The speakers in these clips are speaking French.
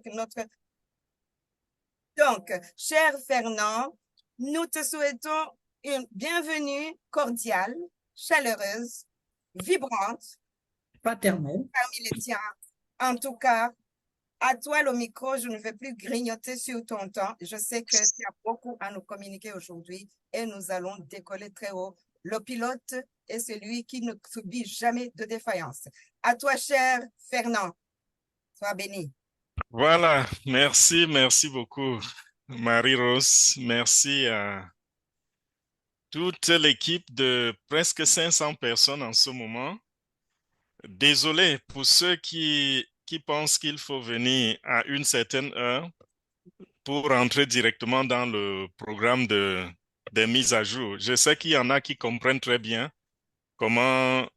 notre... Donc, cher Fernand, nous te souhaitons une bienvenue cordiale, chaleureuse, vibrante Paternelle. parmi les tiens. En tout cas, à toi le micro, je ne vais plus grignoter sur ton temps. Je sais que tu as beaucoup à nous communiquer aujourd'hui et nous allons décoller très haut. Le pilote est celui qui ne subit jamais de défaillance. À toi, cher Fernand, sois béni. Voilà, merci beaucoup, Marie-Rose. Merci à toute l'équipe de presque 500 personnes en ce moment. Désolé pour ceux qui pensent qu'il faut venir à une certaine heure pour entrer directement dans le programme des mises à jour. Je sais qu'il y en a qui comprennent très bien comment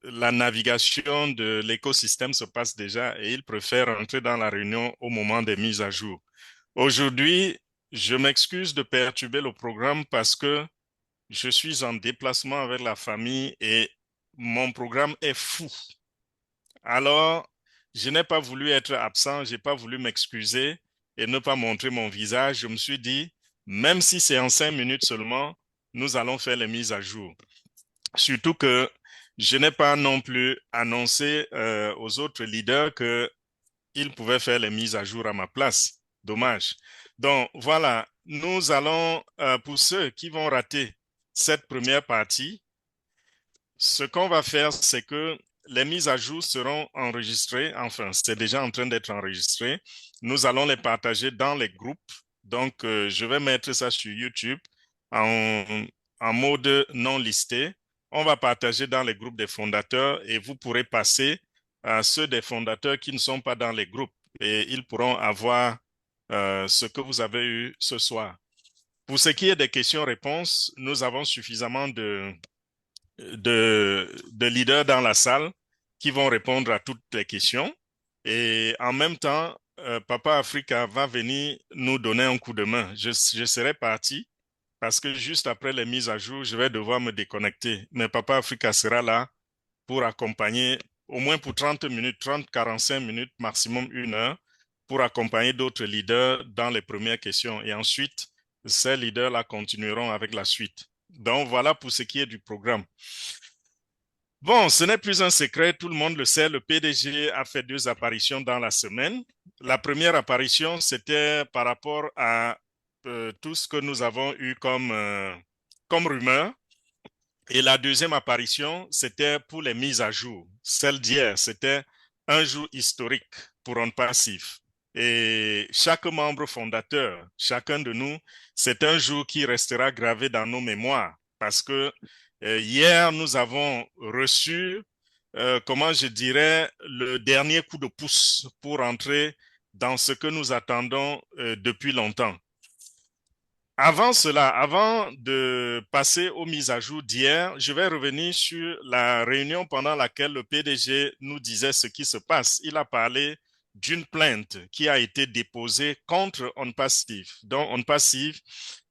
la navigation de l'écosystème se passe déjà et ils préfèrent entrer dans la réunion au moment des mises à jour. Aujourd'hui, je m'excuse de perturber le programme parce que je suis en déplacement avec la famille et mon programme est fou. Alors, je n'ai pas voulu être absent, je n'ai pas voulu m'excuser et ne pas montrer mon visage. Je me suis dit, même si c'est en 5 minutes seulement, nous allons faire les mises à jour. Surtout que je n'ai pas non plus annoncé aux autres leaders qu'ils pouvaient faire les mises à jour à ma place. Dommage. Donc voilà, nous allons, pour ceux qui vont rater cette première partie, ce qu'on va faire, c'est que les mises à jour seront enregistrées, enfin, c'est déjà en train d'être enregistré. Nous allons les partager dans les groupes. Donc, je vais mettre ça sur YouTube en, en mode non listé. On va partager dans les groupes des fondateurs et vous pourrez passer à ceux des fondateurs qui ne sont pas dans les groupes et ils pourront avoir ce que vous avez eu ce soir. Pour ce qui est des questions-réponses, nous avons suffisamment de leaders dans la salle qui vont répondre à toutes les questions. Et en même temps, Papa Africa va venir nous donner un coup de main. Je serai parti parce que juste après les mises à jour, je vais devoir me déconnecter. Mais Papa Africa sera là pour accompagner au moins pour 30 minutes, 30, 45 minutes, maximum 1 heure, pour accompagner d'autres leaders dans les premières questions. Et ensuite, ces leaders-là continueront avec la suite. Donc voilà pour ce qui est du programme. Bon, ce n'est plus un secret, tout le monde le sait, le PDG a fait 2 apparitions dans la semaine. La première apparition, c'était par rapport à tout ce que nous avons eu comme rumeur. Et la deuxième apparition, c'était pour les mises à jour. Celle d'hier, c'était un jour historique pour On Passif. Et chaque membre fondateur, chacun de nous, c'est un jour qui restera gravé dans nos mémoires parce que hier, nous avons reçu, comment je dirais, le dernier coup de pouce pour entrer dans ce que nous attendons depuis longtemps. Avant cela, avant de passer aux mises à jour d'hier, je vais revenir sur la réunion pendant laquelle le PDG nous disait ce qui se passe. Il a parlé d'une plainte qui a été déposée contre OnPassive. Donc, OnPassive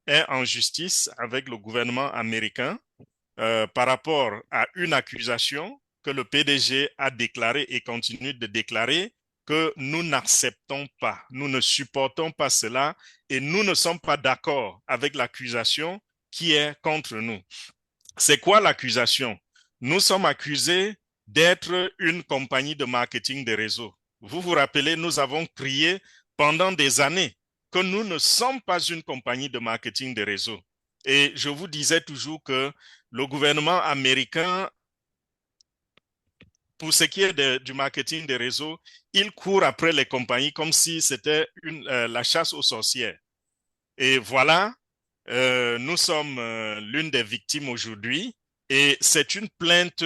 est en justice avec le gouvernement américain par rapport à une accusation que le PDG a déclarée et continue de déclarer que nous n'acceptons pas, nous ne supportons pas cela et nous ne sommes pas d'accord avec l'accusation qui est contre nous. C'est quoi l'accusation? Nous sommes accusés d'être une compagnie de marketing des réseaux. Vous vous rappelez, nous avons crié pendant des années que nous ne sommes pas une compagnie de marketing des réseaux. Et je vous disais toujours que le gouvernement américain, pour ce qui est du marketing des réseaux, il court après les compagnies comme si c'était la chasse aux sorcières. Et voilà, nous sommes l'une des victimes aujourd'hui et c'est une plainte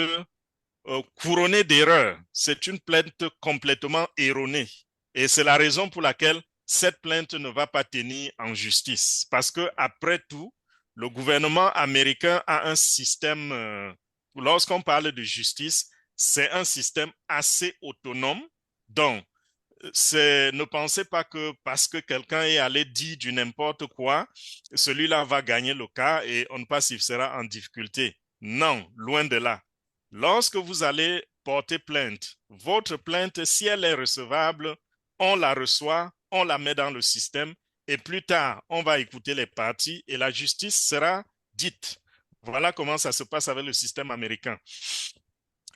couronnée d'erreurs. C'est une plainte complètement erronée. Et c'est la raison pour laquelle cette plainte ne va pas tenir en justice. Parce que après tout, le gouvernement américain a un système, lorsqu'on parle de justice, c'est un système assez autonome. Donc, ne pensez pas que parce que quelqu'un est allé dire du n'importe quoi, celui-là va gagner le cas et on ne pas s'il sera en difficulté. Non, loin de là. Lorsque vous allez porter plainte, votre plainte, si elle est recevable, on la reçoit, on la met dans le système et plus tard, on va écouter les parties et la justice sera dite. Voilà comment ça se passe avec le système américain.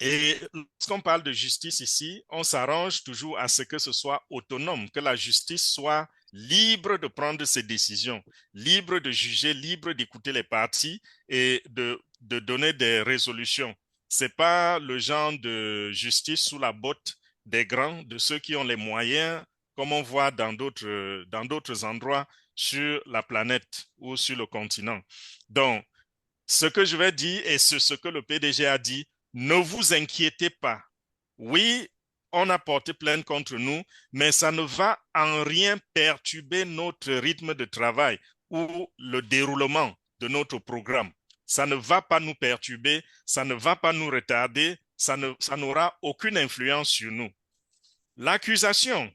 Et lorsqu'on parle de justice ici, on s'arrange toujours à ce que ce soit autonome, que la justice soit libre de prendre ses décisions, libre de juger, libre d'écouter les parties et de donner des résolutions. Ce n'est pas le genre de justice sous la botte des grands, de ceux qui ont les moyens, comme on voit dans d'autres endroits sur la planète ou sur le continent. Donc, ce que je vais dire et ce que le PDG a dit, ne vous inquiétez pas. Oui, on a porté plainte contre nous, mais ça ne va en rien perturber notre rythme de travail ou le déroulement de notre programme. Ça ne va pas nous perturber, ça ne va pas nous retarder, ça n'aura aucune influence sur nous. L'accusation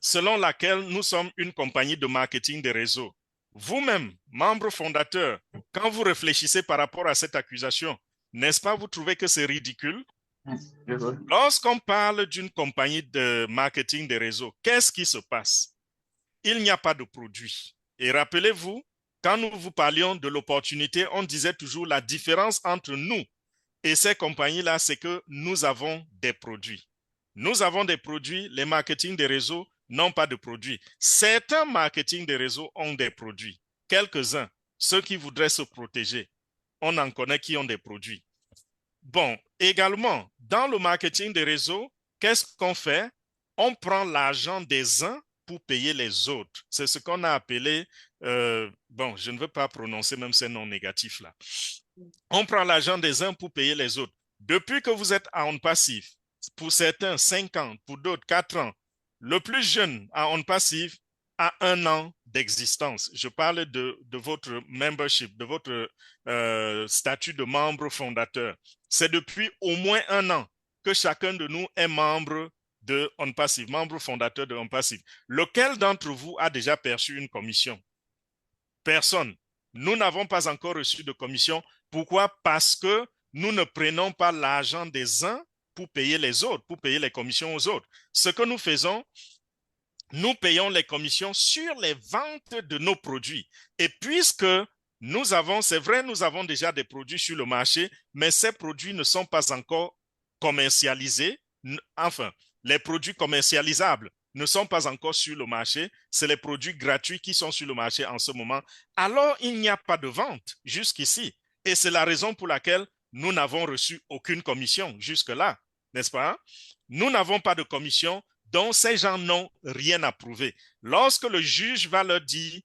selon laquelle nous sommes une compagnie de marketing des réseaux. Vous-même, membre fondateur, quand vous réfléchissez par rapport à cette accusation, n'est-ce pas, vous trouvez que c'est ridicule? Lorsqu'on parle d'une compagnie de marketing des réseaux, qu'est-ce qui se passe? Il n'y a pas de produit. Et rappelez-vous, quand nous vous parlions de l'opportunité, on disait toujours la différence entre nous et ces compagnies-là, c'est que nous avons des produits. Nous avons des produits, les marketing des réseaux n'ont pas de produits. Certains marketing des réseaux ont des produits. Quelques-uns, ceux qui voudraient se protéger, on en connaît qui ont des produits. Bon, également, dans le marketing des réseaux, qu'est-ce qu'on fait? On prend l'argent des uns pour payer les autres. C'est ce qu'on a appelé, bon, je ne veux pas prononcer même ces noms négatifs-là. On prend l'argent des uns pour payer les autres. Depuis que vous êtes à on-passif, pour certains 5 ans, pour d'autres 4 ans, le plus jeune à on-passif a 1 an d'existence. Je parle de votre membership, de votre statut de membre fondateur. C'est depuis au moins 1 an que chacun de nous est membre de on-passif, membre fondateur de on-passif. Lequel d'entre vous a déjà perçu une commission? Personne. Nous n'avons pas encore reçu de commission. Pourquoi? Parce que nous ne prenons pas l'argent des uns pour payer les autres, pour payer les commissions aux autres. Ce que nous faisons, nous payons les commissions sur les ventes de nos produits. Et puisque nous avons, c'est vrai, nous avons déjà des produits sur le marché, mais ces produits ne sont pas encore commercialisés. Enfin, les produits commercialisables ne sont pas encore sur le marché. C'est les produits gratuits qui sont sur le marché en ce moment. Alors, il n'y a pas de vente jusqu'ici. Et c'est la raison pour laquelle nous n'avons reçu aucune commission jusque-là, n'est-ce pas? Nous n'avons pas de commission, donc ces gens n'ont rien à prouver. Lorsque le juge va leur dire,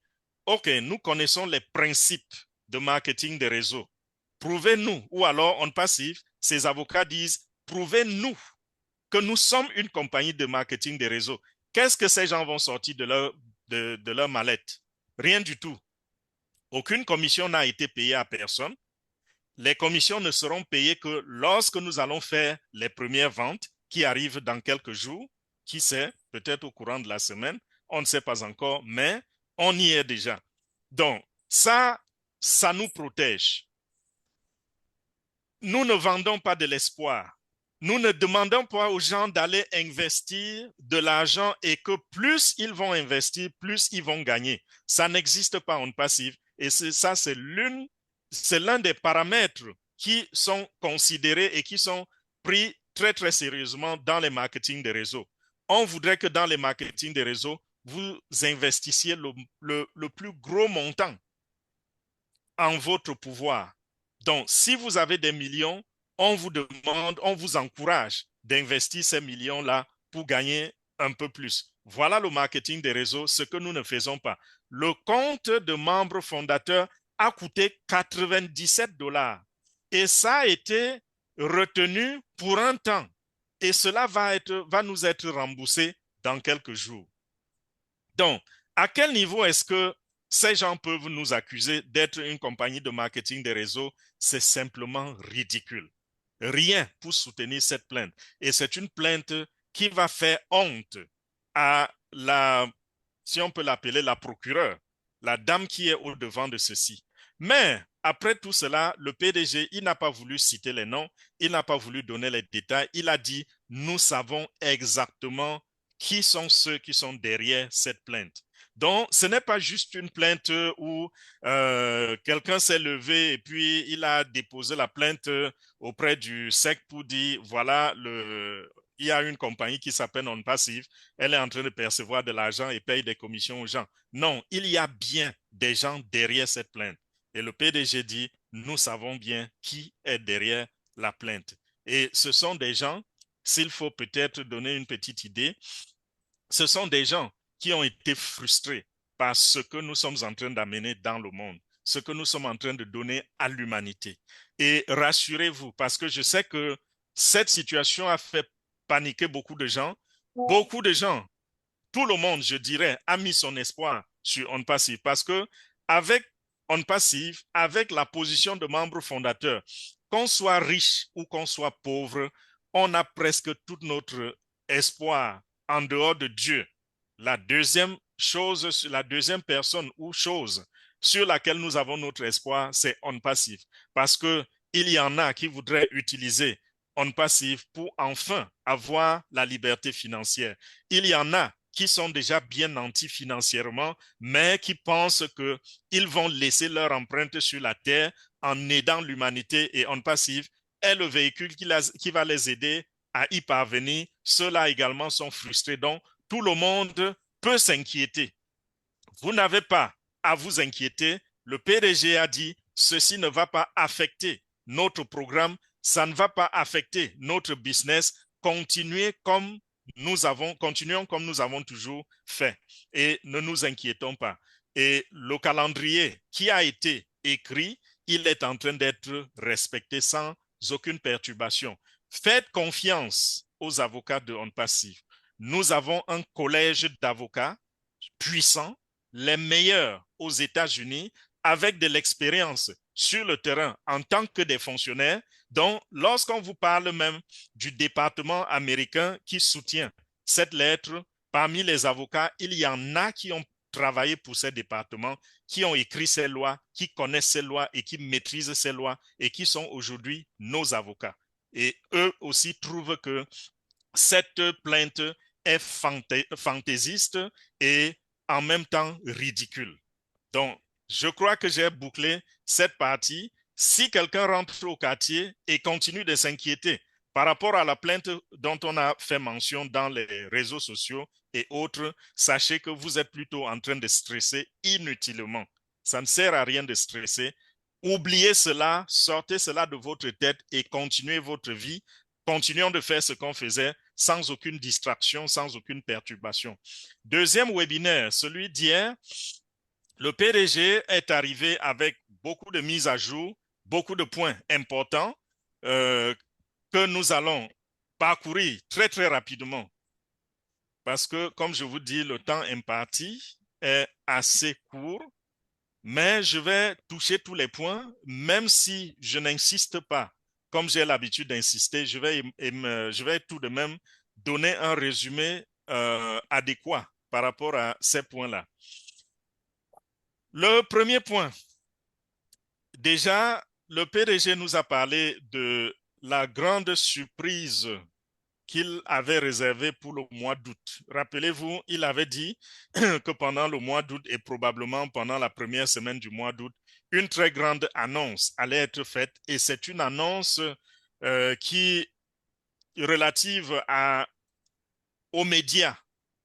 OK, nous connaissons les principes de marketing des réseaux, prouvez-nous, ou alors on passive, ces avocats disent, prouvez-nous que nous sommes une compagnie de marketing des réseaux. Qu'est-ce que ces gens vont sortir de leur mallette? Rien du tout. Aucune commission n'a été payée à personne. Les commissions ne seront payées que lorsque nous allons faire les premières ventes qui arrivent dans quelques jours. Qui sait, peut-être au courant de la semaine, on ne sait pas encore, mais on y est déjà. Donc, ça nous protège. Nous ne vendons pas de l'espoir. Nous ne demandons pas aux gens d'aller investir de l'argent et que plus ils vont investir, plus ils vont gagner. Ça n'existe pas en passif. Et ça, c'est l'un des paramètres qui sont considérés et qui sont pris très, très sérieusement dans les marketing des réseaux. On voudrait que dans les marketing des réseaux, vous investissiez le plus gros montant en votre pouvoir. Donc, si vous avez des millions, on vous demande, on vous encourage d'investir ces millions-là pour gagner un peu plus. Voilà le marketing des réseaux, ce que nous ne faisons pas. Le compte de membre fondateur a coûté 97 $ et ça a été retenu pour un temps. Et cela va nous être remboursé dans quelques jours. Donc, à quel niveau est-ce que ces gens peuvent nous accuser d'être une compagnie de marketing des réseaux? C'est simplement ridicule. Rien pour soutenir cette plainte. Et c'est une plainte qui va faire honte à si on peut l'appeler la procureure, la dame qui est au devant de ceci. Mais après tout cela, le PDG, il n'a pas voulu citer les noms, il n'a pas voulu donner les détails. Il a dit, nous savons exactement qui sont ceux qui sont derrière cette plainte. Donc, ce n'est pas juste une plainte où quelqu'un s'est levé et puis il a déposé la plainte auprès du SEC pour dire, voilà, il y a une compagnie qui s'appelle Non-Passive, elle est en train de percevoir de l'argent et paye des commissions aux gens. Non, il y a bien des gens derrière cette plainte. Et le PDG dit, nous savons bien qui est derrière la plainte. Et ce sont des gens, s'il faut peut-être donner une petite idée, ce sont des gens qui ont été frustrés par ce que nous sommes en train d'amener dans le monde, ce que nous sommes en train de donner à l'humanité. Et rassurez-vous, parce que je sais que cette situation a fait paniquer beaucoup de gens. Beaucoup de gens, tout le monde, je dirais, a mis son espoir sur OnPassive parce que avec OnPassive, avec la position de membre fondateur, qu'on soit riche ou qu'on soit pauvre, on a presque tout notre espoir en dehors de Dieu. La deuxième chose, la deuxième personne ou chose sur laquelle nous avons notre espoir, c'est OnPassive. Parce que il y en a qui voudraient utiliser OnPassive pour enfin avoir la liberté financière. Il y en a qui sont déjà bien nantis financièrement, mais qui pensent qu'ils vont laisser leur empreinte sur la terre en aidant l'humanité et OnPassive est le véhicule qui va les aider à y parvenir. Ceux-là également sont frustrés. Donc, tout le monde peut s'inquiéter. Vous n'avez pas à vous inquiéter. Le PDG a dit, ceci ne va pas affecter notre programme, ça ne va pas affecter notre business. Continuons comme nous avons toujours fait et ne nous inquiétons pas. Et le calendrier qui a été écrit, il est en train d'être respecté sans aucune perturbation. Faites confiance aux avocats de OnPassive. Nous avons un collège d'avocats puissants, les meilleurs aux États-Unis, avec de l'expérience sur le terrain en tant que des fonctionnaires. Donc, lorsqu'on vous parle même du département américain qui soutient cette lettre, parmi les avocats, il y en a qui ont travaillé pour ces départements, qui ont écrit ces lois, qui connaissent ces lois et qui maîtrisent ces lois et qui sont aujourd'hui nos avocats. Et eux aussi trouvent que cette plainte est fantaisiste et en même temps ridicule. Donc, je crois que j'ai bouclé cette partie. Si quelqu'un rentre au quartier et continue de s'inquiéter par rapport à la plainte dont on a fait mention dans les réseaux sociaux et autres, sachez que vous êtes plutôt en train de stresser inutilement. Ça ne sert à rien de stresser. Oubliez cela, sortez cela de votre tête et continuez votre vie. Continuons de faire ce qu'on faisait sans aucune distraction, sans aucune perturbation. Deuxième webinaire, celui d'hier, le PDG est arrivé avec beaucoup de mises à jour, beaucoup de points importants que nous allons parcourir très, très rapidement. Parce que, comme je vous dis, le temps imparti est assez court, mais je vais toucher tous les points, même si je n'insiste pas. Comme j'ai l'habitude d'insister, je vais tout de même donner un résumé adéquat par rapport à ces points-là. Le premier point, déjà, le PDG nous a parlé de la grande surprise qu'il avait réservée pour le mois d'août. Rappelez-vous, il avait dit que pendant le mois d'août et probablement pendant la première semaine du mois d'août, une très grande annonce allait être faite et c'est une annonce qui relative aux médias.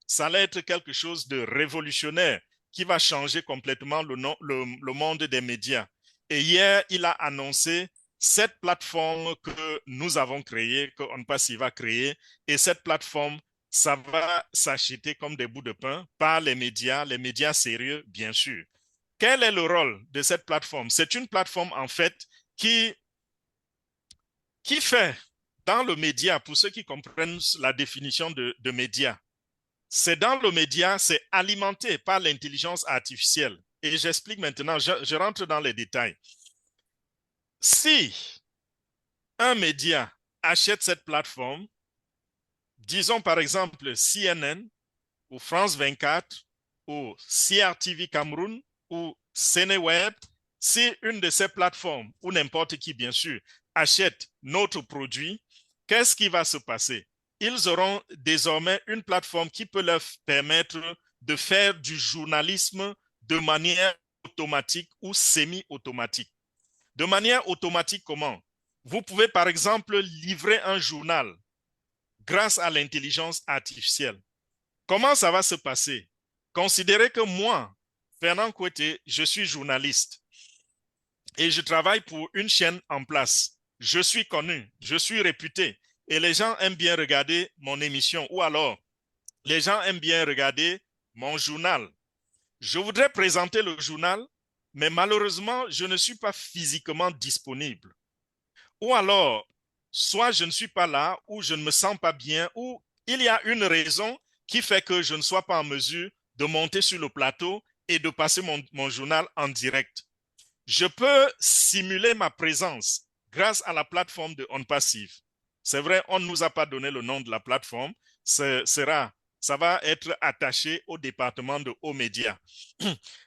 Ça allait être quelque chose de révolutionnaire qui va changer complètement le monde des médias. Et hier, il a annoncé cette plateforme que nous avons créée, que OnPassive va créer. Et cette plateforme, ça va s'acheter comme des bouts de pain par les médias sérieux, bien sûr. Quel est le rôle de cette plateforme? C'est une plateforme, en fait, qui fait dans le média, pour ceux qui comprennent la définition de média, c'est dans le média, c'est alimenté par l'intelligence artificielle. Et j'explique maintenant, je rentre dans les détails. Si un média achète cette plateforme, disons par exemple CNN ou France 24 ou CRTV Cameroun ou Sénéweb, si une de ces plateformes ou n'importe qui bien sûr achète notre produit, qu'est-ce qui va se passer? ils auront désormais une plateforme qui peut leur permettre de faire du journalisme de manière automatique ou semi-automatique. De manière automatique, comment? Vous pouvez par exemple livrer un journal grâce à l'intelligence artificielle. Comment ça va se passer? Considérez que moi, Fernand Kouete, je suis journaliste et je travaille pour une chaîne en place. Je suis connu, je suis réputé et les gens aiment bien regarder mon émission ou alors les gens aiment bien regarder mon journal. Je voudrais présenter le journal, mais malheureusement, je ne suis pas physiquement disponible. Ou alors, soit je ne suis pas là, ou je ne me sens pas bien, ou il y a une raison qui fait que je ne sois pas en mesure de monter sur le plateau et de passer mon journal en direct. Je peux simuler ma présence grâce à la plateforme de OnPassive. C'est vrai, on ne nous a pas donné le nom de la plateforme. Ça va être attaché au département de hauts médias.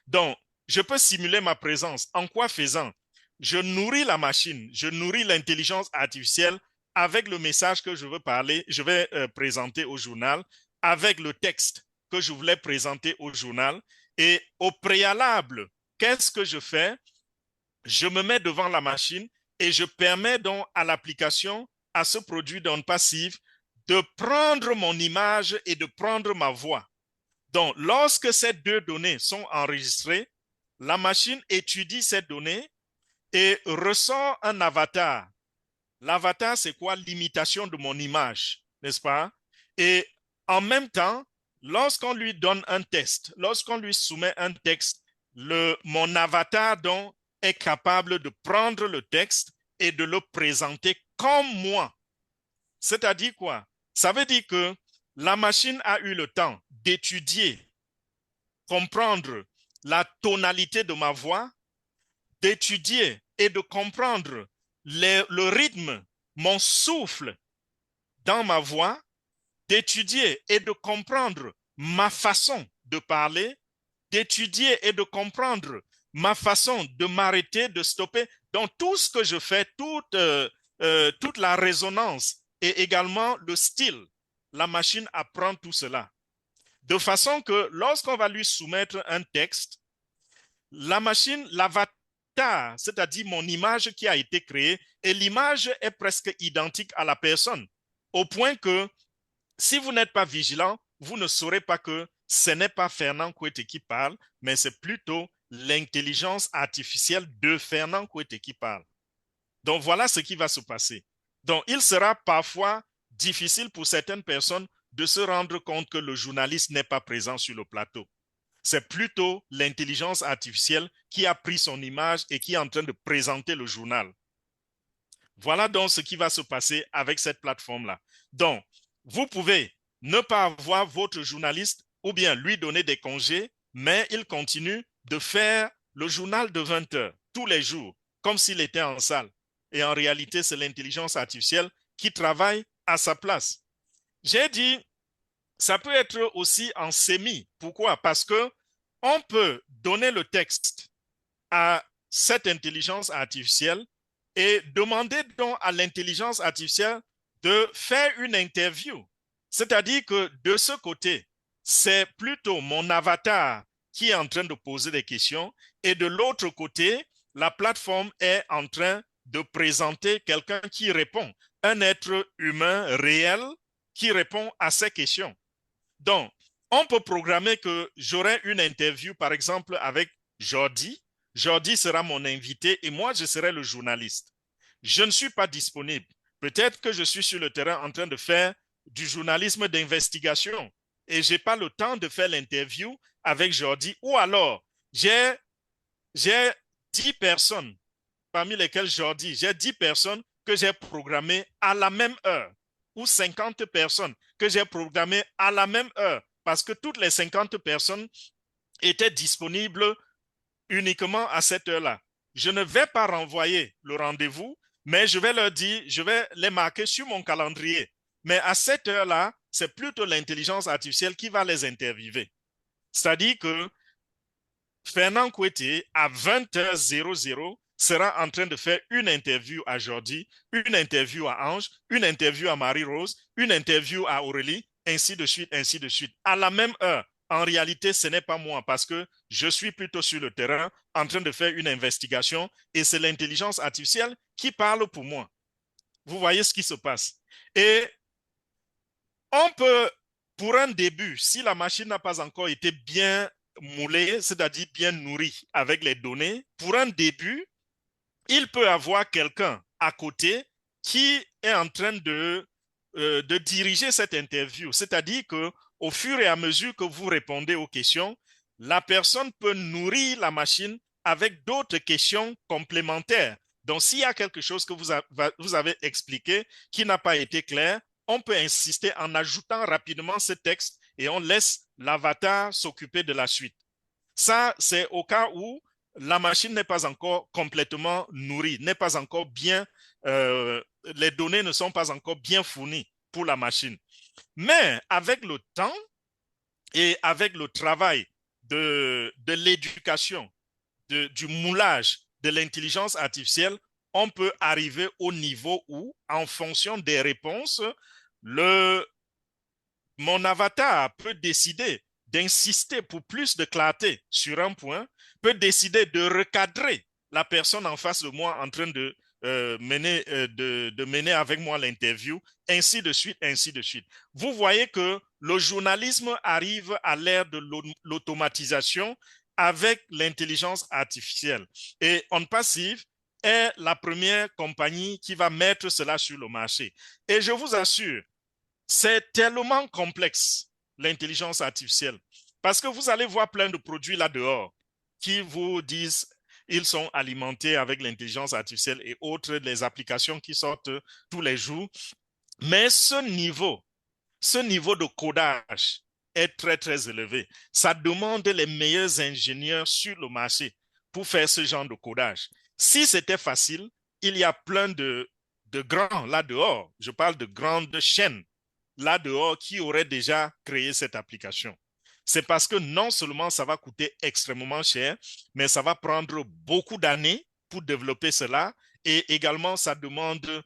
Donc, je peux simuler ma présence. En quoi faisant? Je nourris la machine, je nourris l'intelligence artificielle avec le message que je veux parler, je vais présenter au journal, avec le texte que je voulais présenter au journal. Et au préalable, qu'est-ce que je fais? Je me mets devant la machine et je permets donc à l'application, à ce produit d'OnPassive, de prendre mon image et de prendre ma voix. Donc, lorsque ces deux données sont enregistrées, la machine étudie ces données et ressort un avatar. L'avatar, c'est quoi? L'imitation de mon image, n'est-ce pas? Et en même temps, lorsqu'on lui donne un test, lorsqu'on lui soumet un texte, mon avatar donc est capable de prendre le texte et de le présenter comme moi. C'est-à-dire quoi? Ça veut dire que la machine a eu le temps d'étudier, comprendre la tonalité de ma voix, d'étudier et de comprendre le rythme, mon souffle dans ma voix, d'étudier et de comprendre ma façon de parler, d'étudier et de comprendre ma façon de m'arrêter, de stopper. Donc tout ce que je fais, toute la résonance et également le style, la machine apprend tout cela. De façon que lorsqu'on va lui soumettre un texte, la machine, l'avatar, c'est-à-dire mon image qui a été créée, et l'image est presque identique à la personne, au point que si vous n'êtes pas vigilant, vous ne saurez pas que ce n'est pas Fernand Kouete qui parle, mais c'est plutôt l'intelligence artificielle de Fernand Kouete qui parle. Donc voilà ce qui va se passer. Donc il sera parfois difficile pour certaines personnes de se rendre compte que le journaliste n'est pas présent sur le plateau. C'est plutôt l'intelligence artificielle qui a pris son image et qui est en train de présenter le journal. Voilà donc ce qui va se passer avec cette plateforme-là. Donc, vous pouvez ne pas avoir votre journaliste ou bien lui donner des congés, mais il continue de faire le journal de 20 heures tous les jours, comme s'il était en salle. Et en réalité, c'est l'intelligence artificielle qui travaille à sa place. J'ai dit, ça peut être aussi en sémi. Pourquoi? Parce que on peut donner le texte à cette intelligence artificielle et demander donc à l'intelligence artificielle de faire une interview. C'est-à-dire que de ce côté, c'est plutôt mon avatar qui est en train de poser des questions et de l'autre côté, la plateforme est en train de présenter quelqu'un qui répond, un être humain réel qui répond à ces questions. Donc, on peut programmer que j'aurai une interview, par exemple, avec Jordi. Jordi sera mon invité et moi, je serai le journaliste. Je ne suis pas disponible. Peut-être que je suis sur le terrain en train de faire du journalisme d'investigation et je n'ai pas le temps de faire l'interview avec Jordi. Ou alors, j'ai 10 personnes, parmi lesquelles Jordi, j'ai 10 personnes que j'ai programmées à la même heure ou 50 personnes que j'ai programmées à la même heure parce que toutes les 50 personnes étaient disponibles uniquement à cette heure-là. Je ne vais pas renvoyer le rendez-vous, mais je vais leur dire, je vais les marquer sur mon calendrier. Mais à cette heure-là, c'est plutôt l'intelligence artificielle qui va les interviewer. C'est-à-dire que Fernand Kouete, à 20h00, sera en train de faire une interview à Jordi, une interview à Ange, une interview à Marie-Rose, une interview à Aurélie, ainsi de suite, à la même heure. En réalité, ce n'est pas moi parce que je suis plutôt sur le terrain en train de faire une investigation et c'est l'intelligence artificielle qui parle pour moi. Vous voyez ce qui se passe. Et on peut, pour un début, si la machine n'a pas encore été bien moulée, c'est-à-dire bien nourrie avec les données, pour un début, il peut avoir quelqu'un à côté qui est en train de diriger cette interview. C'est-à-dire que au fur et à mesure que vous répondez aux questions, la personne peut nourrir la machine avec d'autres questions complémentaires. Donc, s'il y a quelque chose que vous avez expliqué qui n'a pas été clair, on peut insister en ajoutant rapidement ce texte et on laisse l'avatar s'occuper de la suite. Ça, c'est au cas où la machine n'est pas encore complètement nourrie, n'est pas encore bien, les données ne sont pas encore bien fournies pour la machine. Mais avec le temps et avec le travail de l'éducation, du moulage de l'intelligence artificielle, on peut arriver au niveau où, en fonction des réponses, mon avatar peut décider d'insister pour plus de clarté sur un point, peut décider de recadrer la personne en face de moi en train de mener avec moi l'interview, ainsi de suite, ainsi de suite. Vous voyez que le journalisme arrive à l'ère de l'automatisation avec l'intelligence artificielle. Et OnPassive est la première compagnie qui va mettre cela sur le marché. Et je vous assure, c'est tellement complexe, l'intelligence artificielle, parce que vous allez voir plein de produits là dehors qui vous disent ils sont alimentés avec l'intelligence artificielle et autres, les applications qui sortent tous les jours. Mais ce niveau de codage est très, très élevé. Ça demande les meilleurs ingénieurs sur le marché pour faire ce genre de codage. Si c'était facile, il y a plein de grands là dehors. Je parle de grandes chaînes là dehors qui auraient déjà créé cette application. C'est parce que non seulement ça va coûter extrêmement cher, mais ça va prendre beaucoup d'années pour développer cela et également ça demande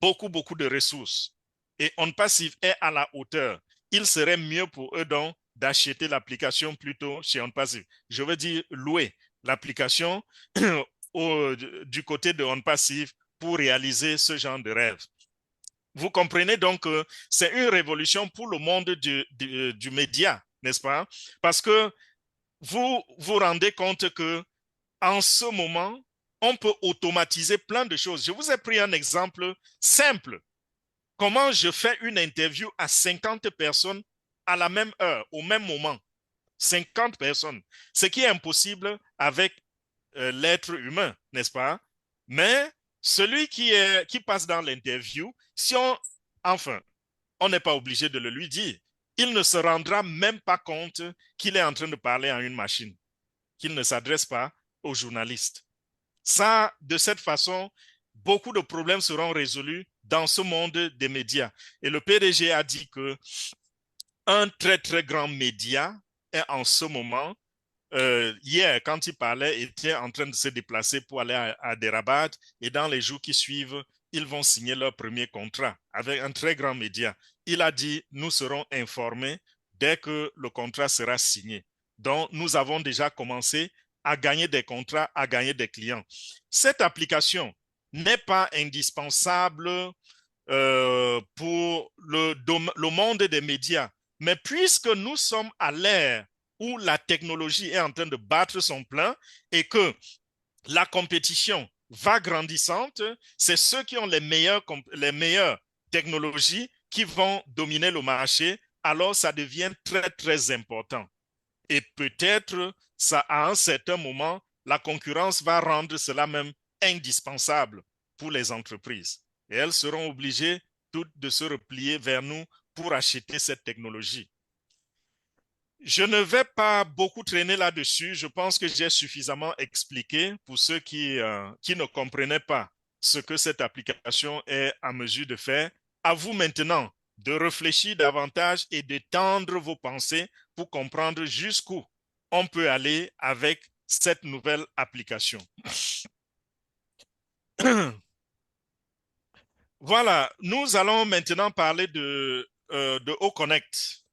beaucoup, beaucoup de ressources. Et OnPassive est à la hauteur. Il serait mieux pour eux donc d'acheter l'application plutôt chez OnPassive. Je veux dire louer l'application du côté de OnPassive pour réaliser ce genre de rêve. Vous comprenez donc que c'est une révolution pour le monde du média, n'est-ce pas? Parce que vous vous rendez compte que en ce moment, on peut automatiser plein de choses. Je vous ai pris un exemple simple. Comment je fais une interview à 50 personnes à la même heure, au même moment? 50 personnes. Ce qui est impossible avec l'être humain, n'est-ce pas? Mais celui qui passe dans l'interview, si on, enfin, on n'est pas obligé de le lui dire. Il ne se rendra même pas compte qu'il est en train de parler à une machine, qu'il ne s'adresse pas aux journalistes. Ça, de cette façon, beaucoup de problèmes seront résolus dans ce monde des médias. Et le PDG a dit que un très, très grand média est en ce moment hier, quand il parlait, était en train de se déplacer pour aller à Derabat et dans les jours qui suivent, ils vont signer leur premier contrat avec un très grand média. Il a dit, nous serons informés dès que le contrat sera signé. Donc, nous avons déjà commencé à gagner des contrats, à gagner des clients. Cette application n'est pas indispensable pour le monde des médias, mais puisque nous sommes à l'ère où la technologie est en train de battre son plein et que la compétition va grandissante, c'est ceux qui ont les meilleures technologies qui vont dominer le marché, alors ça devient très, très important. Et peut-être, ça, à un certain moment, la concurrence va rendre cela même indispensable pour les entreprises. Et elles seront obligées toutes de se replier vers nous pour acheter cette technologie. Je ne vais pas beaucoup traîner là-dessus. Je pense que j'ai suffisamment expliqué pour ceux qui ne comprenaient pas ce que cette application est en mesure de faire. À vous maintenant de réfléchir davantage et d'étendre vos pensées pour comprendre jusqu'où on peut aller avec cette nouvelle application. Voilà, nous allons maintenant parler de OConnect.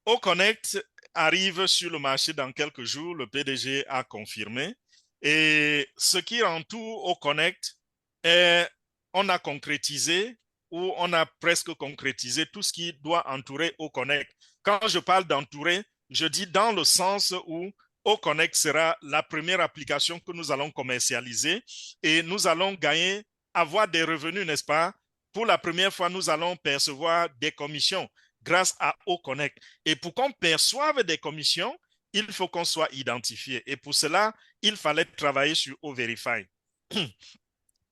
OConnect arrive sur le marché dans quelques jours, le PDG a confirmé. Et ce qui entoure OConnect est, on a concrétisé ou on a presque concrétisé tout ce qui doit entourer OConnect. Quand je parle d'entourer, je dis dans le sens où OConnect sera la première application que nous allons commercialiser et nous allons gagner, avoir des revenus, n'est-ce pas? Pour la première fois, nous allons percevoir des commissions grâce à OConnect. Et pour qu'on perçoive des commissions, il faut qu'on soit identifié. Et pour cela, il fallait travailler sur O-Verify.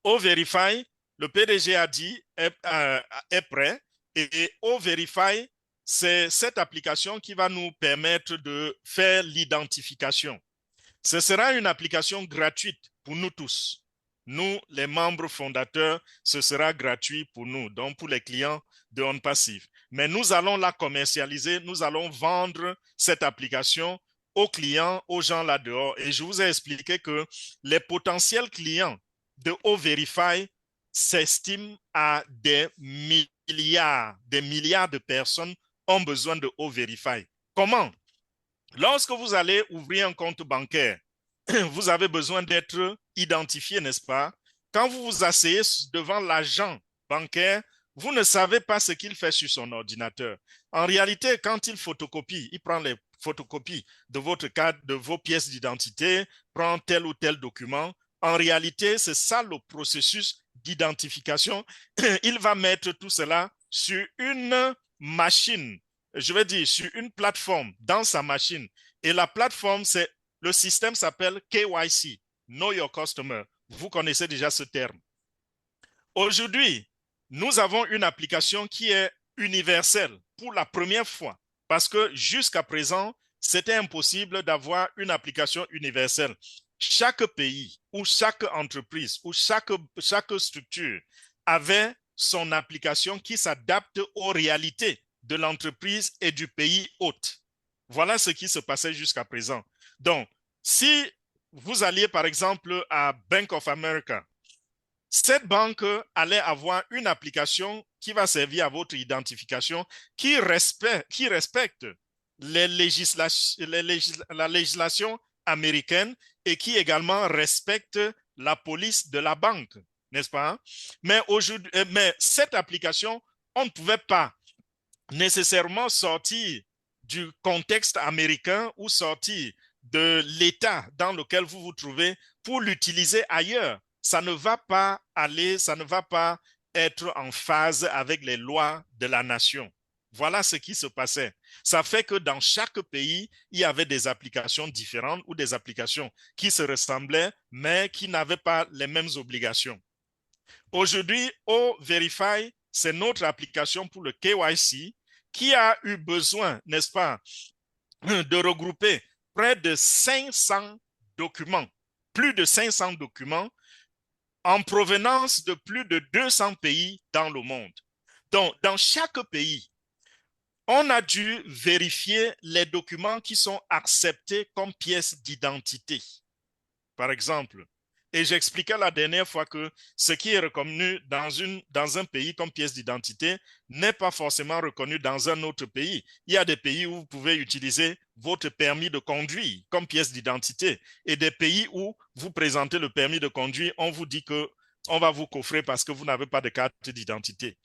O-Verify, le PDG a dit, est prêt. Et O-Verify, c'est cette application qui va nous permettre de faire l'identification. Ce sera une application gratuite pour nous tous. Nous, les membres fondateurs, ce sera gratuit pour nous, donc pour les clients de OnPassive. Mais nous allons la commercialiser, nous allons vendre cette application aux clients, aux gens là-dehors. Et je vous ai expliqué que les potentiels clients de O-Verify s'estiment à des milliards de personnes ont besoin de O-Verify. Comment? Lorsque vous allez ouvrir un compte bancaire, vous avez besoin d'être identifié, n'est-ce pas? Quand vous vous asseyez devant l'agent bancaire, vous ne savez pas ce qu'il fait sur son ordinateur. En réalité, quand il photocopie, il prend les photocopies de votre carte, de vos pièces d'identité, prend tel ou tel document. En réalité, c'est ça le processus d'identification. Il va mettre tout cela sur une machine, je vais dire sur une plateforme dans sa machine. Et la plateforme, c'est le système s'appelle KYC, Know Your Customer. Vous connaissez déjà ce terme. Aujourd'hui, nous avons une application qui est universelle pour la première fois parce que jusqu'à présent, c'était impossible d'avoir une application universelle. Chaque pays ou chaque entreprise ou chaque structure avait son application qui s'adapte aux réalités de l'entreprise et du pays hôte. Voilà ce qui se passait jusqu'à présent. Donc, si vous alliez par exemple à Bank of America, cette banque allait avoir une application qui va servir à votre identification, qui respecte la législation américaine et qui également respecte la police de la banque, n'est-ce pas? Mais cette application, on ne pouvait pas nécessairement sortir du contexte américain ou sortir de l'état dans lequel vous vous trouvez pour l'utiliser ailleurs. Ça ne va pas aller, ça ne va pas être en phase avec les lois de la nation. Voilà ce qui se passait. Ça fait que dans chaque pays, il y avait des applications différentes ou des applications qui se ressemblaient, mais qui n'avaient pas les mêmes obligations. Aujourd'hui, O-Verify, c'est notre application pour le KYC qui a eu besoin, n'est-ce pas, de regrouper près de 500 documents, plus de 500 documents en provenance de plus de 200 pays dans le monde. Donc, dans chaque pays, on a dû vérifier les documents qui sont acceptés comme pièces d'identité. Par exemple, et j'expliquais la dernière fois que ce qui est reconnu dans un pays comme pièce d'identité n'est pas forcément reconnu dans un autre pays. Il y a des pays où vous pouvez utiliser votre permis de conduire comme pièce d'identité et des pays où vous présentez le permis de conduire, on vous dit que on va vous coffrer parce que vous n'avez pas de carte d'identité.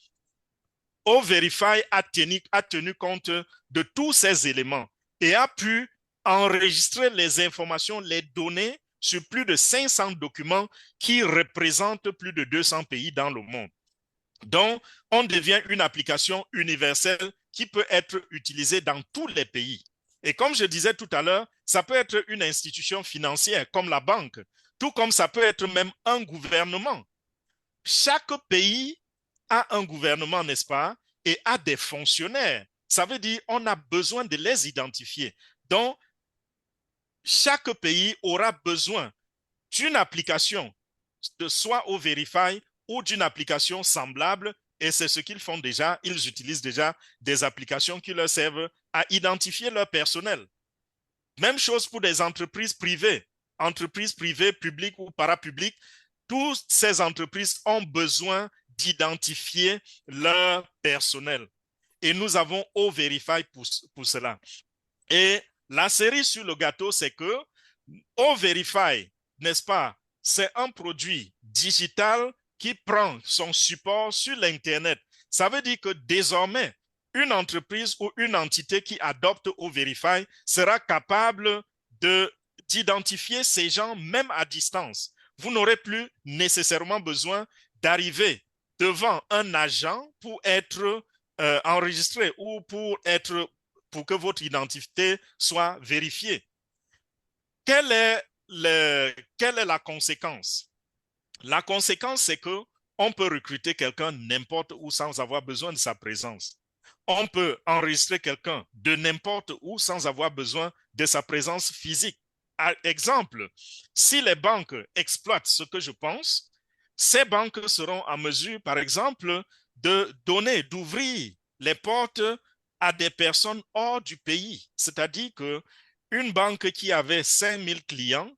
O-Verify a tenu compte de tous ces éléments et a pu enregistrer les informations, les données sur plus de 500 documents qui représentent plus de 200 pays dans le monde. Donc, on devient une application universelle qui peut être utilisée dans tous les pays. Et comme je disais tout à l'heure, ça peut être une institution financière comme la banque, tout comme ça peut être même un gouvernement. Chaque pays a un gouvernement, n'est-ce pas, et a des fonctionnaires. Ça veut dire qu'on a besoin de les identifier. Donc, chaque pays aura besoin d'une application, de soit O-Verify ou d'une application semblable, et c'est ce qu'ils font déjà. Ils utilisent déjà des applications qui leur servent à identifier leur personnel. Même chose pour des entreprises privées, publiques ou parapubliques. toutes ces entreprises ont besoin d'identifier leur personnel. Et nous avons O-Verify pour cela. Et la cerise sur le gâteau, c'est que O-Verify, n'est-ce pas, c'est un produit digital qui prend son support sur l'Internet. Ça veut dire que désormais, une entreprise ou une entité qui adopte O-Verify sera capable d'identifier ces gens même à distance. Vous n'aurez plus nécessairement besoin d'arriver devant un agent pour être enregistré ou pour que votre identité soit vérifiée. Quelle est la conséquence? La conséquence, c'est qu'on peut recruter quelqu'un n'importe où sans avoir besoin de sa présence. On peut enregistrer quelqu'un de n'importe où sans avoir besoin de sa présence physique. Par exemple, si les banques exploitent ce que je pense, ces banques seront en mesure, par exemple, d'ouvrir les portes à des personnes hors du pays. C'est-à-dire qu'une banque qui avait 5000 clients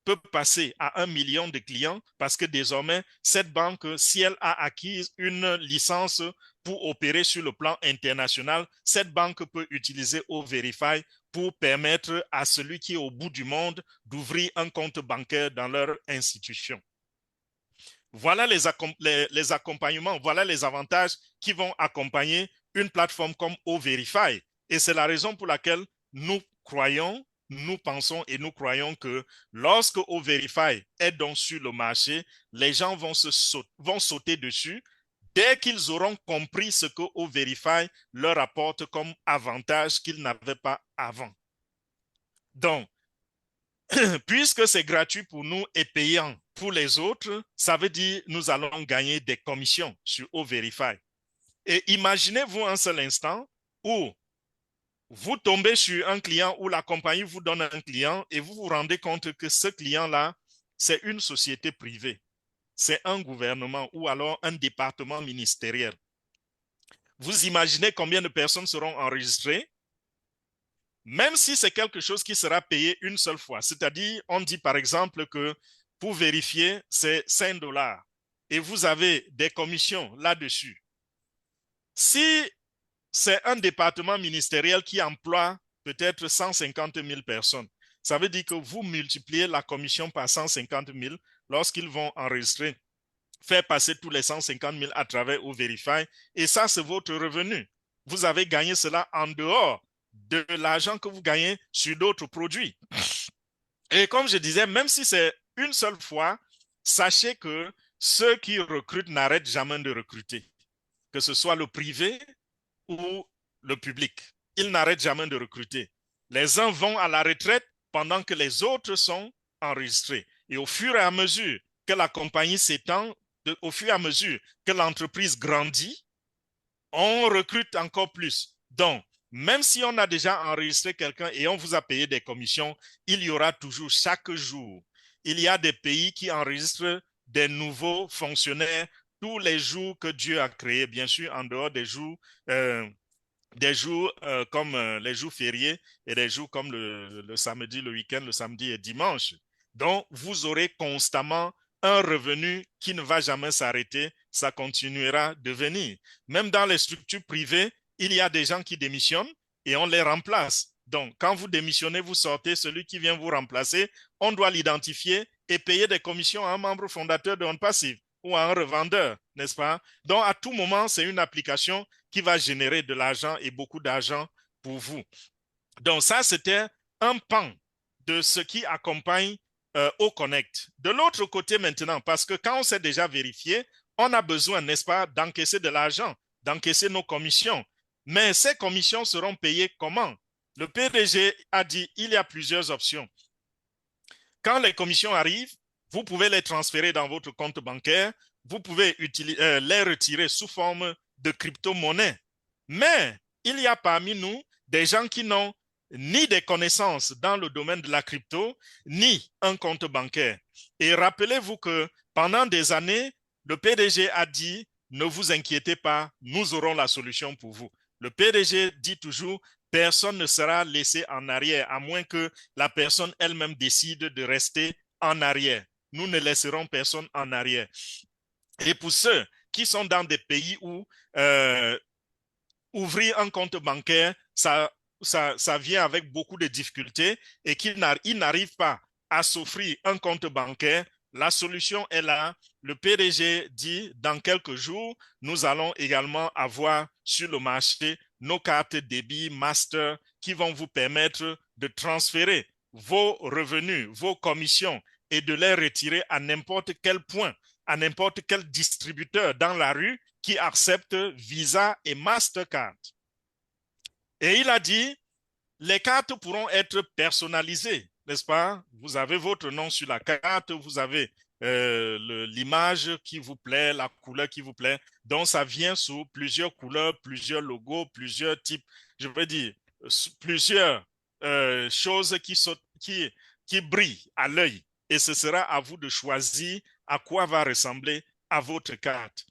peut passer à 1 million de clients parce que désormais, cette banque, si elle a acquis une licence pour opérer sur le plan international, cette banque peut utiliser O-Verify pour permettre à celui qui est au bout du monde d'ouvrir un compte bancaire dans leur institution. Voilà les accompagnements, voilà les avantages qui vont accompagner une plateforme comme O-Verify. Et c'est la raison pour laquelle nous croyons, nous pensons et nous croyons que lorsque O-Verify est donc sur le marché, les gens vont sauter dessus dès qu'ils auront compris ce que O-Verify leur apporte comme avantage qu'ils n'avaient pas avant. Donc, puisque c'est gratuit pour nous et payant pour les autres, ça veut dire que nous allons gagner des commissions sur O-Verify. Et imaginez-vous un seul instant où vous tombez sur un client ou la compagnie vous donne un client et vous vous rendez compte que ce client-là, c'est une société privée, c'est un gouvernement ou alors un département ministériel. Vous imaginez combien de personnes seront enregistrées? Même si c'est quelque chose qui sera payé une seule fois, c'est-à-dire on dit par exemple que pour vérifier c'est 5 $ et vous avez des commissions là-dessus. Si c'est un département ministériel qui emploie peut-être 150 000 personnes, ça veut dire que vous multipliez la commission par 150 000 lorsqu'ils vont enregistrer, faire passer tous les 150 000 à travers O-Verify et ça c'est votre revenu. Vous avez gagné cela en dehors de l'argent que vous gagnez sur d'autres produits. Et comme je disais, même si c'est une seule fois, sachez que ceux qui recrutent n'arrêtent jamais de recruter, que ce soit le privé ou le public. Ils n'arrêtent jamais de recruter. Les uns vont à la retraite pendant que les autres sont enregistrés. Et au fur et à mesure que la compagnie s'étend, au fur et à mesure que l'entreprise grandit, on recrute encore plus. Donc, même si on a déjà enregistré quelqu'un et on vous a payé des commissions, il y aura toujours chaque jour. Il y a des pays qui enregistrent des nouveaux fonctionnaires tous les jours que Dieu a créés, bien sûr, en dehors des jours comme les jours fériés et des jours comme le samedi, le week-end, le samedi et dimanche. Donc, vous aurez constamment un revenu qui ne va jamais s'arrêter, ça continuera de venir. Même dans les structures privées, il y a des gens qui démissionnent et on les remplace. Donc, quand vous démissionnez, vous sortez, celui qui vient vous remplacer, on doit l'identifier et payer des commissions à un membre fondateur de Honte Passive ou à un revendeur, n'est-ce pas? Donc, à tout moment, c'est une application qui va générer de l'argent et beaucoup d'argent pour vous. Donc, ça, c'était un pan de ce qui accompagne O-Connect. De l'autre côté maintenant, parce que quand on s'est déjà vérifié, on a besoin, n'est-ce pas, d'encaisser de l'argent, d'encaisser nos commissions. Mais ces commissions seront payées comment? Le PDG a dit il y a plusieurs options. Quand les commissions arrivent, vous pouvez les transférer dans votre compte bancaire, vous pouvez les retirer sous forme de crypto-monnaie. Mais il y a parmi nous des gens qui n'ont ni des connaissances dans le domaine de la crypto, ni un compte bancaire. Et rappelez-vous que pendant des années, le PDG a dit, ne vous inquiétez pas, nous aurons la solution pour vous. Le PDG dit toujours, personne ne sera laissé en arrière, à moins que la personne elle-même décide de rester en arrière. nous ne laisserons personne en arrière. Et pour ceux qui sont dans des pays où ouvrir un compte bancaire, ça vient avec beaucoup de difficultés et qu'ils n'arrivent pas à s'offrir un compte bancaire, la solution est là. Le PDG dit, dans quelques jours, nous allons également avoir sur le marché nos cartes débit master qui vont vous permettre de transférer vos revenus, vos commissions et de les retirer à n'importe quel point, à n'importe quel distributeur dans la rue qui accepte Visa et Mastercard. Et il a dit, les cartes pourront être personnalisées, n'est-ce pas? Vous avez votre nom sur la carte, vous avez l'image qui vous plaît, la couleur qui vous plaît. Donc, ça vient sous plusieurs couleurs, plusieurs logos, plusieurs types, je veux dire, plusieurs choses qui brillent à l'œil. Et ce sera à vous de choisir à quoi va ressembler à votre carte.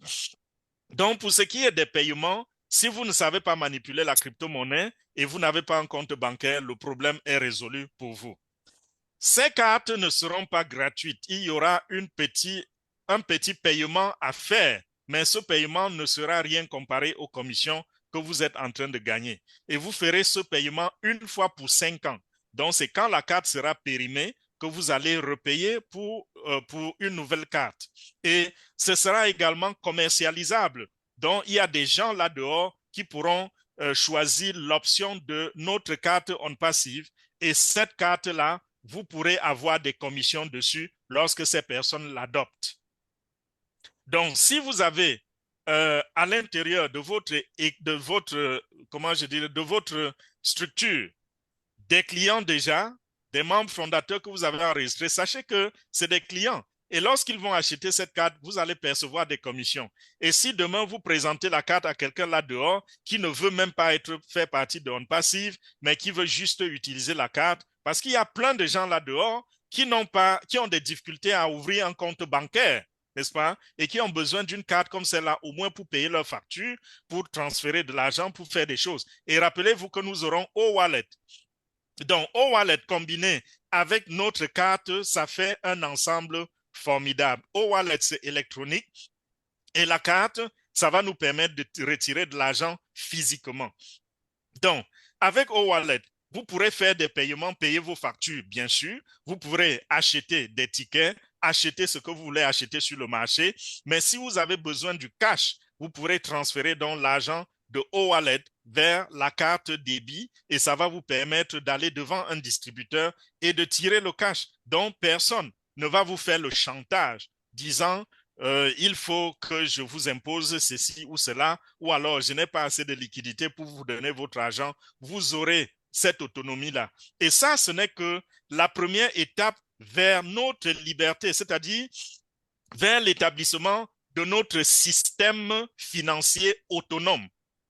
Donc, pour ce qui est des paiements, si vous ne savez pas manipuler la crypto-monnaie et vous n'avez pas un compte bancaire, le problème est résolu pour vous. Ces cartes ne seront pas gratuites. Il y aura un petit paiement à faire, mais ce paiement ne sera rien comparé aux commissions que vous êtes en train de gagner. Et vous ferez ce paiement une fois pour 5 ans. Donc, c'est quand la carte sera périmée que vous allez repayer pour une nouvelle carte. Et ce sera également commercialisable. Donc, il y a des gens là-dehors qui pourront choisir l'option de notre carte on passive. Et cette carte-là, vous pourrez avoir des commissions dessus lorsque ces personnes l'adoptent. Donc, si vous avez à l'intérieur de votre structure des clients déjà, des membres fondateurs que vous avez enregistrés, sachez que c'est des clients. Et lorsqu'ils vont acheter cette carte, vous allez percevoir des commissions. Et si demain vous présentez la carte à quelqu'un là dehors qui ne veut même pas faire partie de On Passive, mais qui veut juste utiliser la carte, parce qu'il y a plein de gens là dehors qui ont des difficultés à ouvrir un compte bancaire, n'est-ce pas? Et qui ont besoin d'une carte comme celle-là, au moins pour payer leurs factures, pour transférer de l'argent, pour faire des choses. Et rappelez-vous que nous aurons O-Wallet. Donc, O-Wallet combiné avec notre carte, ça fait un ensemble formidable. O-Wallet, c'est électronique et la carte, ça va nous permettre de retirer de l'argent physiquement. Donc, avec O-Wallet, vous pourrez faire des paiements, payer vos factures, bien sûr. Vous pourrez acheter des tickets, acheter ce que vous voulez acheter sur le marché. Mais si vous avez besoin du cash, vous pourrez transférer donc l'argent de O-Wallet vers la carte débit et ça va vous permettre d'aller devant un distributeur et de tirer le cash. Donc, personne ne va vous faire le chantage disant il faut que je vous impose ceci ou cela, ou alors je n'ai pas assez de liquidité pour vous donner votre argent. Vous aurez cette autonomie-là. Et ça, ce n'est que la première étape vers notre liberté, c'est-à-dire vers l'établissement de notre système financier autonome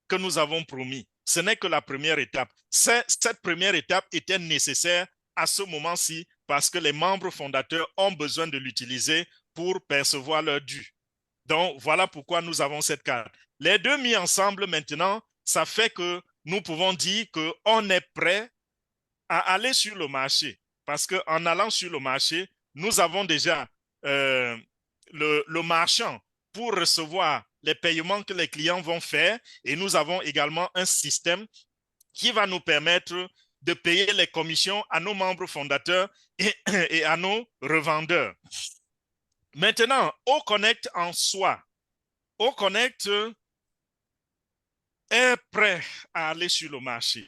que nous avons promis. Ce n'est que la première étape. Cette première étape était nécessaire à ce moment-ci parce que les membres fondateurs ont besoin de l'utiliser pour percevoir leur dû. Donc, voilà pourquoi nous avons cette carte. Les deux mis ensemble maintenant, ça fait que nous pouvons dire qu'on est prêt à aller sur le marché. Parce qu'en allant sur le marché, nous avons déjà le marchand pour recevoir les paiements que les clients vont faire et nous avons également un système qui va nous permettre de payer les commissions à nos membres fondateurs et à nos revendeurs. Maintenant, O-Connect en soi. O-Connect est prêt à aller sur le marché.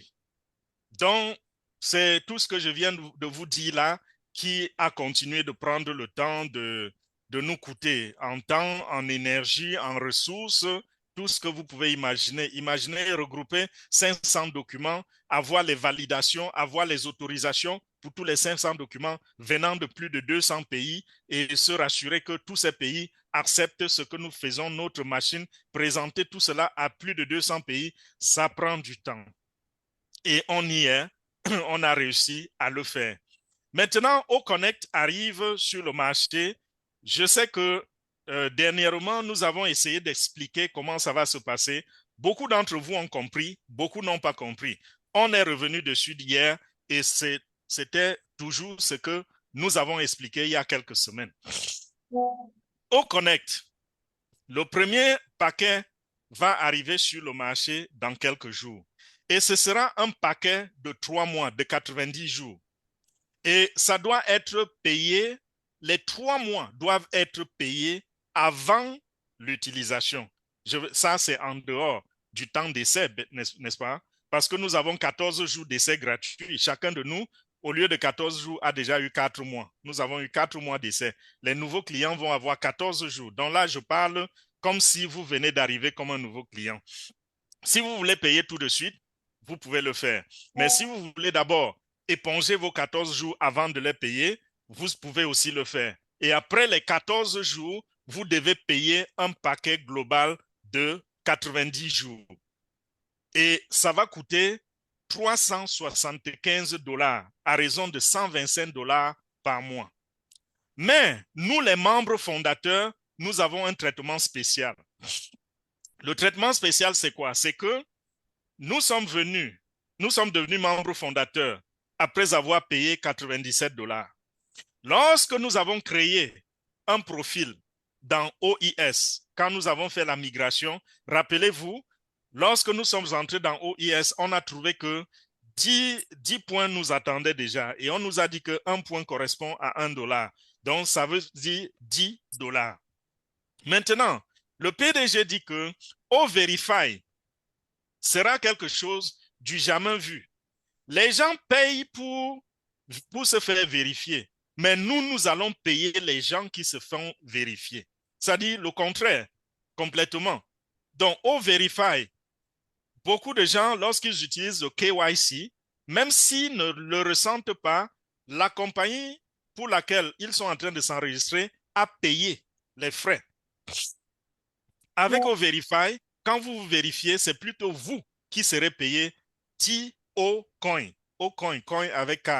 Donc, c'est tout ce que je viens de vous dire là qui a continué de prendre le temps de nous coûter en temps, en énergie, en ressources, tout ce que vous pouvez imaginer. Imaginez regrouper 500 documents, avoir les validations, avoir les autorisations pour tous les 500 documents venant de plus de 200 pays et se rassurer que tous ces pays acceptent ce que nous faisons, notre machine, présenter tout cela à plus de 200 pays, ça prend du temps. Et on y est, on a réussi à le faire. Maintenant, O-Connect arrive sur le marché. Je sais que dernièrement, nous avons essayé d'expliquer comment ça va se passer. Beaucoup d'entre vous ont compris, beaucoup n'ont pas compris. On est revenu dessus d'hier et c'était toujours ce que nous avons expliqué il y a quelques semaines. Au Connect, le premier paquet va arriver sur le marché dans quelques jours. Et ce sera un paquet de 3 mois, de 90 jours. Et ça doit être payé, les 3 mois doivent être payés avant l'utilisation. Ça, c'est en dehors du temps d'essai, n'est-ce pas? Parce que nous avons 14 jours d'essai gratuits. Chacun de nous, au lieu de 14 jours, a déjà eu 4 mois. Nous avons eu 4 mois d'essai. Les nouveaux clients vont avoir 14 jours. Donc là, je parle comme si vous venez d'arriver comme un nouveau client. Si vous voulez payer tout de suite, vous pouvez le faire. Mais si vous voulez d'abord éponger vos 14 jours avant de les payer, vous pouvez aussi le faire. Et après les 14 jours, vous devez payer un paquet global de 90 jours. Et ça va coûter 375 $ à raison de 125 $ par mois. Mais nous, les membres fondateurs, nous avons un traitement spécial. Le traitement spécial, c'est quoi? C'est que nous sommes devenus membres fondateurs après avoir payé 97 $. Lorsque nous avons créé un profil dans OIS, quand nous avons fait la migration, rappelez-vous, lorsque nous sommes entrés dans OIS, on a trouvé que 10 points nous attendaient déjà et on nous a dit qu'un point correspond à 1 $. Donc, ça veut dire 10 $. Maintenant, le PDG dit que O-Verify sera quelque chose du jamais vu. Les gens payent pour se faire vérifier, mais nous allons payer les gens qui se font vérifier. C'est-à-dire le contraire, complètement. Donc, au Verify, beaucoup de gens, lorsqu'ils utilisent le KYC, même s'ils ne le ressentent pas, la compagnie pour laquelle ils sont en train de s'enregistrer a payé les frais. Avec O-Verify, quand vous vous vérifiez, c'est plutôt vous qui serez payé 10 O-Coin. O-Coin, coin avec K.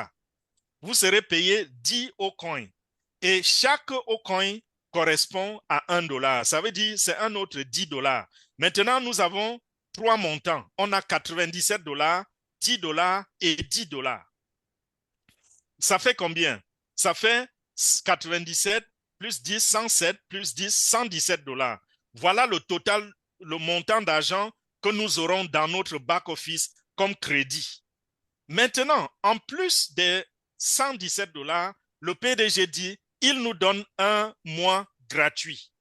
Vous serez payé 10 O-Coin. Et chaque O-Coin correspond à 1 $. Ça veut dire c'est un autre 10 $. Maintenant, nous avons 3 montants. On a 97 $, 10 $ et 10 $. Ça fait combien? Ça fait 97 plus 10, 107 plus 10, 117 $. Voilà le total, le montant d'argent que nous aurons dans notre back-office comme crédit. Maintenant, en plus des 117 $, le PDG dit, il nous donne un mois gratuit.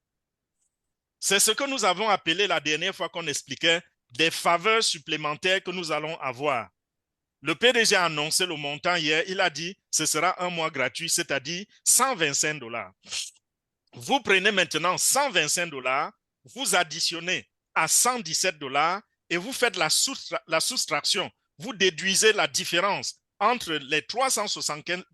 C'est ce que nous avons appelé la dernière fois qu'on expliquait des faveurs supplémentaires que nous allons avoir. Le PDG a annoncé le montant hier, il a dit ce sera un mois gratuit, c'est-à-dire 125 $. Vous prenez maintenant 125 $, vous additionnez à 117 $ et vous faites la soustraction. Vous déduisez la différence entre les 375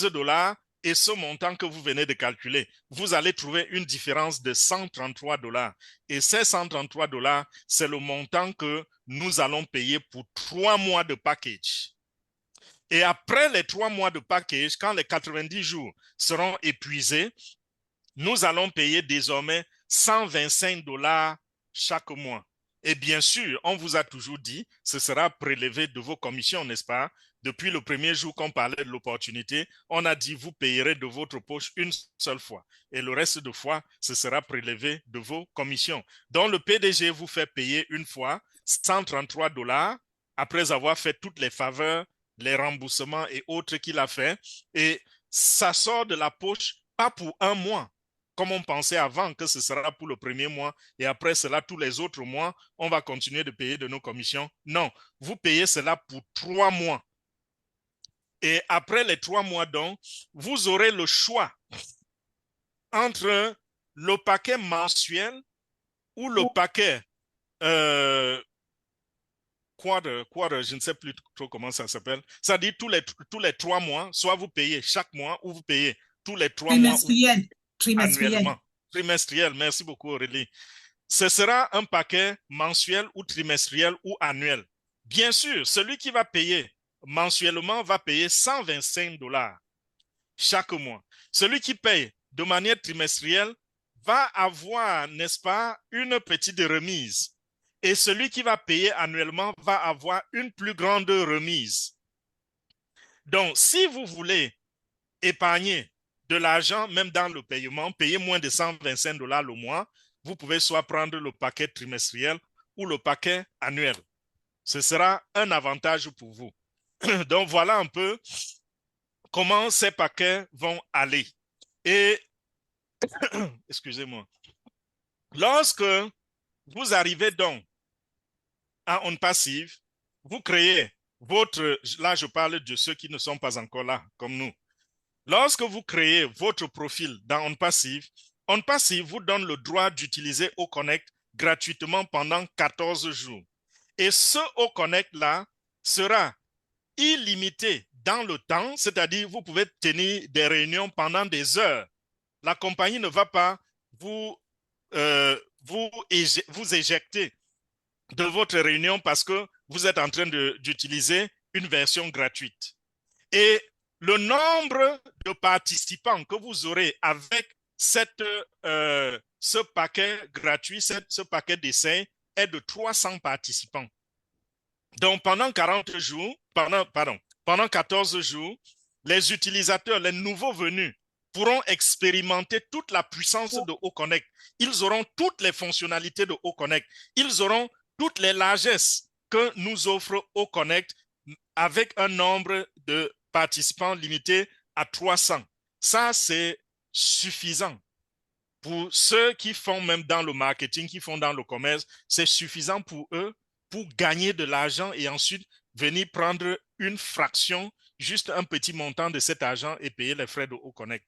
$ et ce montant que vous venez de calculer. Vous allez trouver une différence de 133 $. Et ces 133 $, c'est le montant que nous allons payer pour 3 mois de package. Et après les 3 mois de package, quand les 90 jours seront épuisés, nous allons payer désormais 125 $ chaque mois. Et bien sûr, on vous a toujours dit, ce sera prélevé de vos commissions, n'est-ce pas? Depuis le premier jour qu'on parlait de l'opportunité, on a dit vous payerez de votre poche une seule fois. Et le reste de fois, ce sera prélevé de vos commissions. Donc le PDG vous fait payer une fois 133 $ après avoir fait toutes les faveurs, les remboursements et autres qu'il a fait. Et ça sort de la poche, pas pour un mois, comme on pensait avant que ce sera pour le premier mois et après cela, tous les autres mois, on va continuer de payer de nos commissions. Non, vous payez cela pour 3 mois. Et après les 3 mois, donc, vous aurez le choix entre le paquet mensuel ou le paquet quarter, je ne sais plus trop comment ça s'appelle. Ça dit tous les 3 mois, soit vous payez chaque mois ou vous payez tous les 3 mois annuellement. Trimestriel, merci beaucoup Aurélie. Ce sera un paquet mensuel ou trimestriel ou annuel. Bien sûr, celui qui va payer mensuellement va payer 125 $ chaque mois. Celui qui paye de manière trimestrielle va avoir, n'est-ce pas, une petite remise. Et celui qui va payer annuellement va avoir une plus grande remise. Donc, si vous voulez épargner de l'argent, même dans le paiement, payer moins de 125 dollars le mois, vous pouvez soit prendre le paquet trimestriel ou le paquet annuel. Ce sera un avantage pour vous. Donc, voilà un peu comment ces paquets vont aller. Et, excusez-moi, lorsque vous arrivez donc à On Passive, vous créez votre, là je parle de ceux qui ne sont pas encore là, comme nous. Lorsque vous créez votre profil dans On Passive vous donne le droit d'utiliser OConnect gratuitement pendant 14 jours. Et ce OConnect-là sera illimité dans le temps, c'est-à-dire vous pouvez tenir des réunions pendant des heures. La compagnie ne va pas vous, vous éjecter de votre réunion parce que vous êtes en train d'utiliser une version gratuite. Et le nombre de participants que vous aurez avec ce paquet gratuit, ce paquet d'essai est de 300 participants. Donc, pendant 40 jours, pendant 14 jours, les utilisateurs, les nouveaux venus, pourront expérimenter toute la puissance de OConnect. Ils auront toutes les fonctionnalités de OConnect. Ils auront toutes les largesses que nous offre OConnect avec un nombre de participants limité à 300. Ça, c'est suffisant. Pour ceux qui font même dans le marketing, qui font dans le commerce, c'est suffisant pour eux pour gagner de l'argent et ensuite venir prendre une fraction, juste un petit montant de cet argent et payer les frais de OConnect.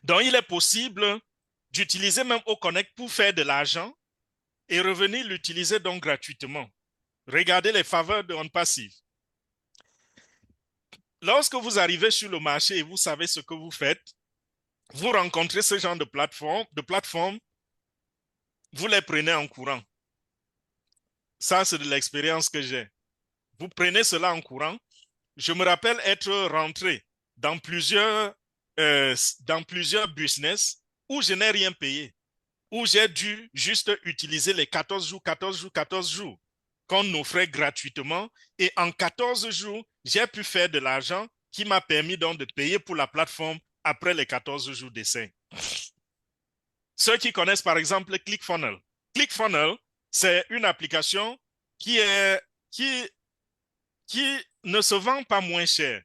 Donc, il est possible d'utiliser même OConnect pour faire de l'argent et revenir l'utiliser donc gratuitement. Regardez les faveurs de On Passive. Lorsque vous arrivez sur le marché et vous savez ce que vous faites, vous rencontrez ce genre de plateforme, vous les prenez en courant. Ça, c'est de l'expérience que j'ai. Vous prenez cela en courant. Je me rappelle être rentré dans plusieurs business où je n'ai rien payé, où j'ai dû juste utiliser les 14 jours, 14 jours, 14 jours qu'on offrait gratuitement. Et en 14 jours, j'ai pu faire de l'argent qui m'a permis donc de payer pour la plateforme après les 14 jours d'essai. Ceux qui connaissent par exemple ClickFunnels. ClickFunnels, c'est une application qui ne se vend pas moins cher.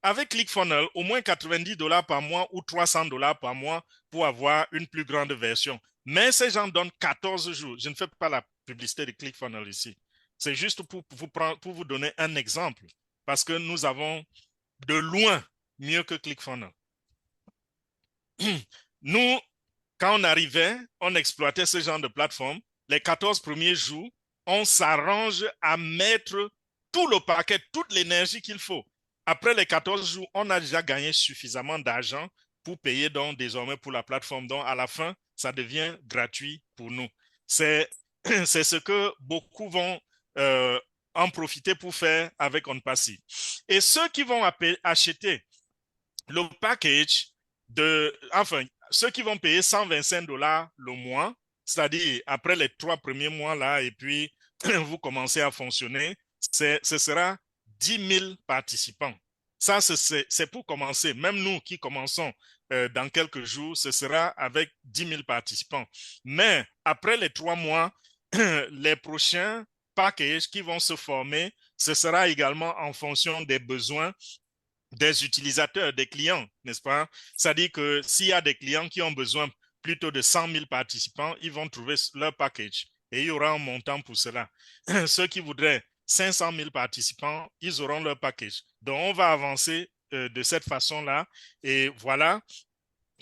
Avec ClickFunnels, au moins 90 dollars par mois ou 300 dollars par mois pour avoir une plus grande version. Mais ces gens donnent 14 jours. Je ne fais pas la publicité de ClickFunnels ici. C'est juste pour vous donner un exemple. Parce que nous avons de loin mieux que ClickFunnels. Nous, quand on arrivait, on exploitait ce genre de plateforme. Les 14 premiers jours, on s'arrange à mettre tout le paquet, toute l'énergie qu'il faut. Après les 14 jours, on a déjà gagné suffisamment d'argent pour payer donc désormais pour la plateforme. Donc, à la fin, ça devient gratuit pour nous. C'est ce que beaucoup vont en profiter pour faire avec On Passive. Et ceux qui vont acheter le package ceux qui vont payer 125 dollars le mois, c'est-à-dire après les 3 premiers mois là, et puis vous commencez à fonctionner, ce sera 10 000 participants. Ça, c'est pour commencer. Même nous qui commençons dans quelques jours, ce sera avec 10 000 participants. Mais après les 3 mois, les prochains packages qui vont se former, ce sera également en fonction des besoins des utilisateurs, des clients, n'est-ce pas? C'est-à-dire que s'il y a des clients qui ont besoin plutôt de 100 000 participants, ils vont trouver leur package et il y aura un montant pour cela. Ceux qui voudraient 500 000 participants, ils auront leur package. Donc, on va avancer de cette façon-là et voilà,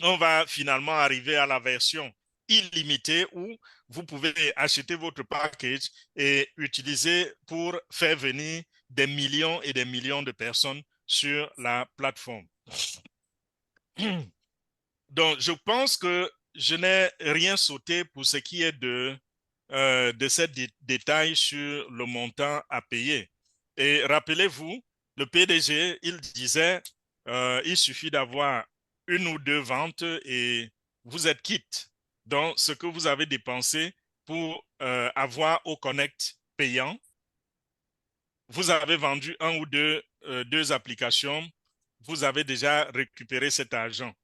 on va finalement arriver à la version illimitée où vous pouvez acheter votre package et utiliser pour faire venir des millions et des millions de personnes sur la plateforme. Donc, je pense que je n'ai rien sauté pour ce qui est de ces détails sur le montant à payer. Et rappelez-vous, le PDG, il disait, il suffit d'avoir une ou deux ventes et vous êtes quitte. Donc, ce que vous avez dépensé pour avoir OConnect payant, vous avez vendu un ou deux applications, vous avez déjà récupéré cet argent.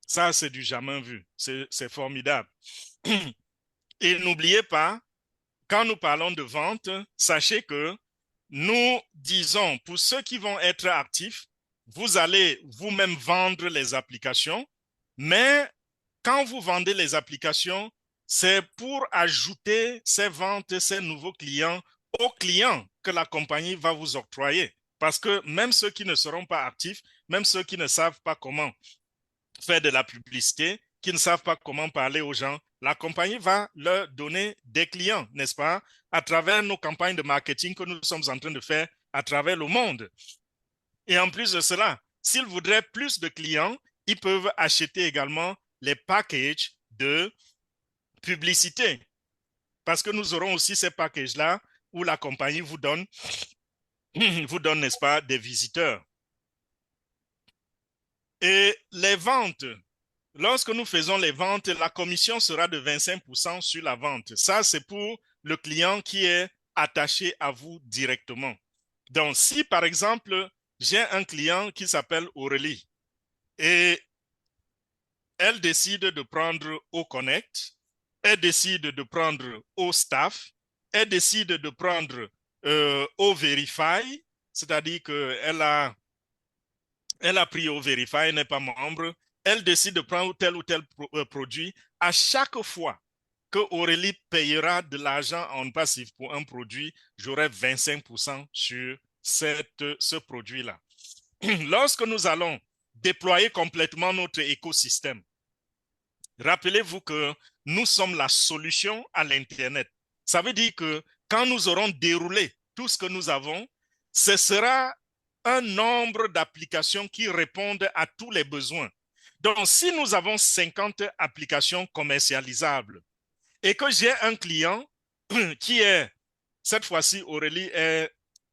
Ça, c'est du jamais vu. C'est formidable. Et n'oubliez pas, quand nous parlons de vente, sachez que nous disons, pour ceux qui vont être actifs, vous allez vous-même vendre les applications, mais quand vous vendez les applications, c'est pour ajouter ces ventes, ces nouveaux clients aux clients que la compagnie va vous octroyer. Parce que même ceux qui ne seront pas actifs, même ceux qui ne savent pas comment faire de la publicité, qui ne savent pas comment parler aux gens, la compagnie va leur donner des clients, n'est-ce pas, à travers nos campagnes de marketing que nous sommes en train de faire à travers le monde. Et en plus de cela, s'ils voudraient plus de clients, ils peuvent acheter également les packages de publicité. Parce que nous aurons aussi ces packages-là où la compagnie vous donne, n'est-ce pas, des visiteurs. Et les ventes, lorsque nous faisons les ventes, la commission sera de 25% sur la vente. Ça, c'est pour le client qui est attaché à vous directement. Donc, si par exemple, j'ai un client qui s'appelle Aurélie et elle décide de prendre au Connect, elle décide de prendre au Staff, elle décide de prendre au Verify, c'est-à-dire qu'elle a pris au Verify, elle n'est pas membre, elle décide de prendre tel ou tel produit. À chaque fois que Aurélie payera de l'argent en passif pour un produit, j'aurai 25% sur ce produit-là. Lorsque nous allons déployer complètement notre écosystème, rappelez-vous que nous sommes la solution à l'Internet. Ça veut dire que quand nous aurons déroulé tout ce que nous avons, ce sera un nombre d'applications qui répondent à tous les besoins. Donc, si nous avons 50 applications commercialisables et que j'ai un client qui est, cette fois-ci, Aurélie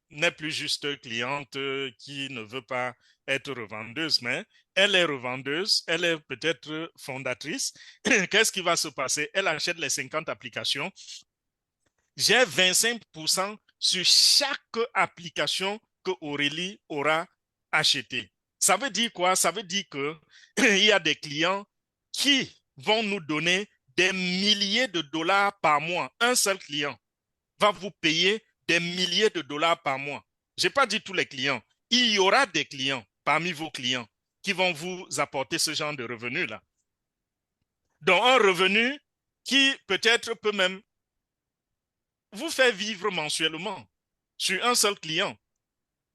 n'est plus juste cliente qui ne veut pas être revendeuse, mais elle est revendeuse, elle est peut-être fondatrice. Qu'est-ce qui va se passer? Elle achète les 50 applications. J'ai 25% sur chaque application que Aurélie aura achetée. Ça veut dire quoi? Ça veut dire qu'il y a des clients qui vont nous donner des milliers de dollars par mois. Un seul client va vous payer des milliers de dollars par mois. Je n'ai pas dit tous les clients. Il y aura des clients parmi vos clients qui vont vous apporter ce genre de revenu-là. Donc, un revenu qui peut-être peut même vous faire vivre mensuellement sur un seul client.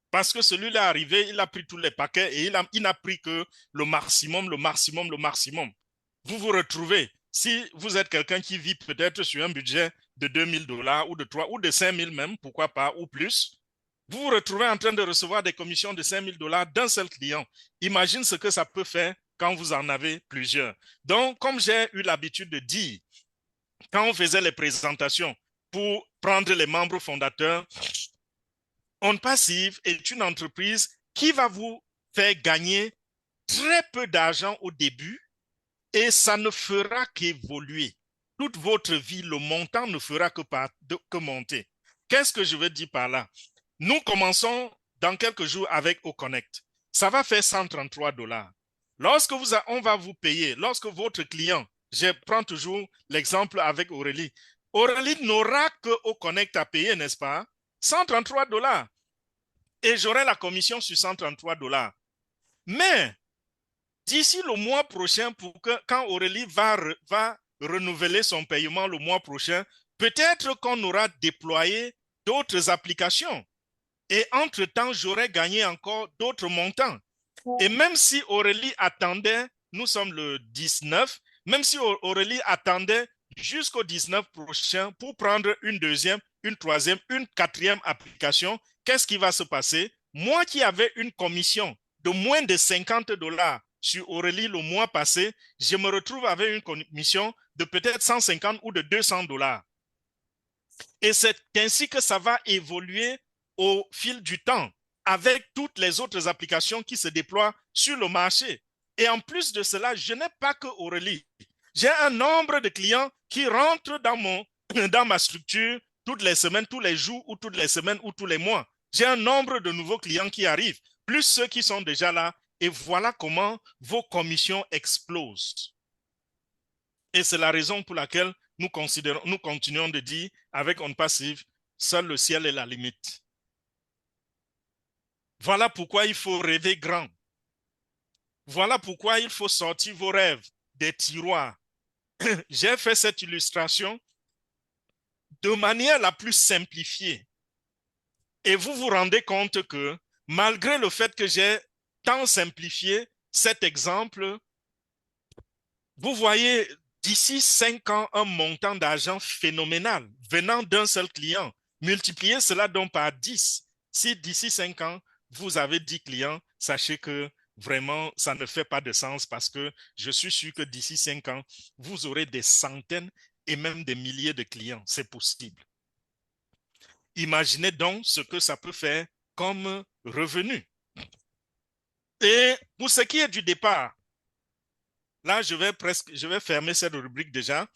Parce que celui-là est arrivé, il a pris tous les paquets et il n'a pris que le maximum, le maximum, le maximum. Vous vous retrouvez, si vous êtes quelqu'un qui vit peut-être sur un budget de 2000 dollars ou de 3 ou de 5000 même, pourquoi pas, ou plus, vous vous retrouvez en train de recevoir des commissions de 5000 dollars d'un seul client. Imagine ce que ça peut faire quand vous en avez plusieurs. Donc, comme j'ai eu l'habitude de dire, quand on faisait les présentations pour prendre les membres fondateurs, On Passive est une entreprise qui va vous faire gagner très peu d'argent au début et ça ne fera qu'évoluer. Toute votre vie, le montant ne fera que monter. Qu'est-ce que je veux dire par là? Nous commençons dans quelques jours avec OConnect. Ça va faire 133 dollars. Lorsque on va vous payer, lorsque votre client, je prends toujours l'exemple avec Aurélie, Aurélie n'aura que OConnect à payer, n'est-ce pas? 133 dollars. Et j'aurai la commission sur 133 dollars. Mais d'ici le mois prochain, quand Aurélie va renouveler son paiement le mois prochain, peut-être qu'on aura déployé d'autres applications. Et entre-temps, j'aurais gagné encore d'autres montants. Et même si Aurélie attendait, nous sommes le 19, même si Aurélie attendait jusqu'au 19 prochain pour prendre une deuxième, une troisième, une quatrième application, qu'est-ce qui va se passer? Moi qui avais une commission de moins de 50 dollars sur Aurélie le mois passé, je me retrouve avec une commission de peut-être 150 ou de 200 dollars. Et c'est ainsi que ça va évoluer au fil du temps avec toutes les autres applications qui se déploient sur le marché. Et en plus de cela, je n'ai pas que Aurélie. J'ai un nombre de clients qui rentrent dans ma structure toutes les semaines, tous les jours ou toutes les semaines ou tous les mois. J'ai un nombre de nouveaux clients qui arrivent, plus ceux qui sont déjà là. Et voilà comment vos commissions explosent. Et c'est la raison pour laquelle nous continuons de dire avec On Passive, seul le ciel est la limite. Voilà pourquoi il faut rêver grand. Voilà pourquoi il faut sortir vos rêves des tiroirs. J'ai fait cette illustration de manière la plus simplifiée. Et vous vous rendez compte que malgré le fait que j'ai tant simplifié cet exemple, vous voyez d'ici 5 ans un montant d'argent phénoménal venant d'un seul client. Multipliez cela donc par 10. Si d'ici 5 ans, vous avez 10 clients, sachez que vraiment, ça ne fait pas de sens parce que je suis sûr que d'ici 5 ans, vous aurez des centaines et même des milliers de clients. C'est possible. Imaginez donc ce que ça peut faire comme revenu. Et pour ce qui est du départ, là, je vais fermer cette rubrique déjà.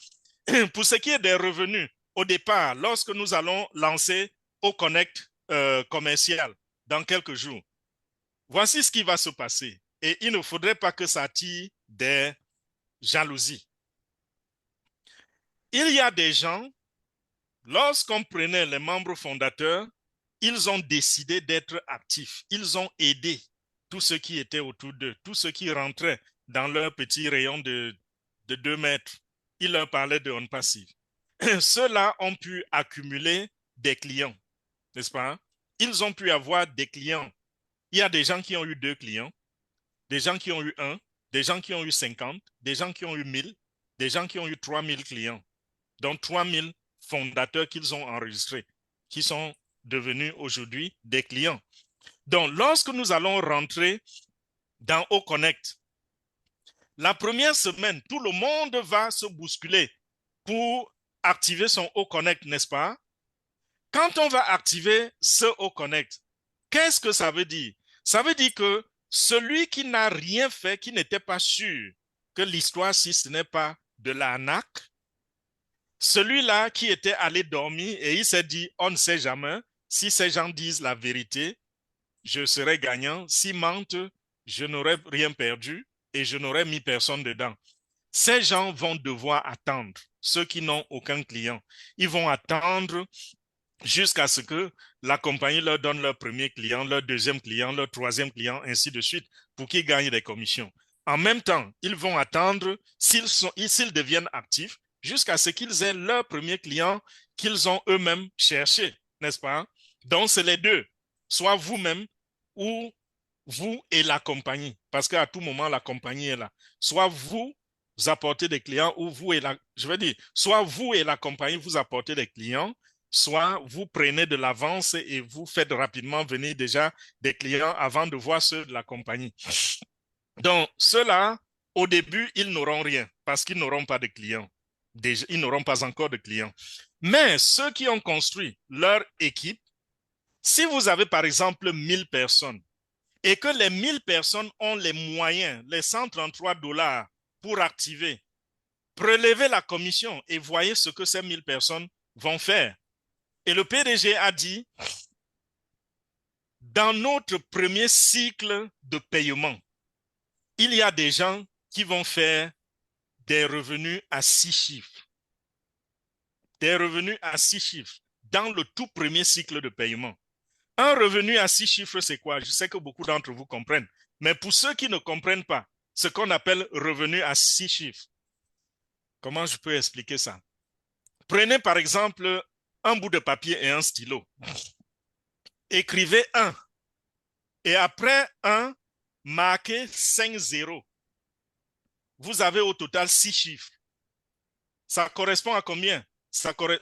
Pour ce qui est des revenus, au départ, lorsque nous allons lancer au Connect commercial dans quelques jours, voici ce qui va se passer. Et il ne faudrait pas que ça attire des jalousies. Il y a des gens, lorsqu'on prenait les membres fondateurs, ils ont décidé d'être actifs. Ils ont aidé tous ceux qui étaient autour d'eux, tous ceux qui rentraient dans leur petit rayon de 2 mètres. Ils leur parlaient de On Passive. Ceux-là ont pu accumuler des clients, n'est-ce pas? Ils ont pu avoir des clients. Il y a des gens qui ont eu 2 clients, des gens qui ont eu 1, des gens qui ont eu 50, des gens qui ont eu 1000, des gens qui ont eu 3000 clients. Donc 3000 fondateurs qu'ils ont enregistrés, qui sont devenus aujourd'hui des clients. Donc, lorsque nous allons rentrer dans OConnect, la première semaine, tout le monde va se bousculer pour activer son OConnect, n'est-ce pas? Quand on va activer ce OConnect, qu'est-ce que ça veut dire? Ça veut dire que celui qui n'a rien fait, qui n'était pas sûr que l'histoire, si ce n'est pas de l'arnaque, celui-là qui était allé dormir et il s'est dit, on ne sait jamais, si ces gens disent la vérité, je serai gagnant. S'ils mentent, je n'aurai rien perdu et je n'aurai mis personne dedans. Ces gens vont devoir attendre, ceux qui n'ont aucun client. Ils vont attendre jusqu'à ce que la compagnie leur donne leur premier client, leur deuxième client, leur troisième client, ainsi de suite, pour qu'ils gagnent des commissions. En même temps, ils vont attendre s'ils deviennent actifs jusqu'à ce qu'ils aient leur premier client qu'ils ont eux-mêmes cherché, n'est-ce pas? Donc, c'est les deux. Soit vous-même ou vous et la compagnie, parce qu'à tout moment, la compagnie est là. Soit vous apportez des clients ou soit vous et la compagnie vous apportez des clients, soit vous prenez de l'avance et vous faites rapidement venir déjà des clients avant de voir ceux de la compagnie. Donc, ceux-là, au début, ils n'auront rien parce qu'ils n'auront pas de clients. Déjà, ils n'auront pas encore de clients. Mais ceux qui ont construit leur équipe, si vous avez par exemple 1000 personnes et que les 1000 personnes ont les moyens, les 133 dollars pour activer, prélevez la commission et voyez ce que ces 1000 personnes vont faire. Et le PDG a dit, dans notre premier cycle de paiement, il y a des gens qui vont faire des revenus à 6 chiffres. Des revenus à 6 chiffres dans le tout premier cycle de paiement. Un revenu à 6 chiffres, c'est quoi? Je sais que beaucoup d'entre vous comprennent. Mais pour ceux qui ne comprennent pas, ce qu'on appelle revenu à 6 chiffres, comment je peux expliquer ça? Prenez par exemple un bout de papier et un stylo. Écrivez 1. Et après 1, marquez 5 zéros. Vous avez au total 6 chiffres. Ça correspond à combien?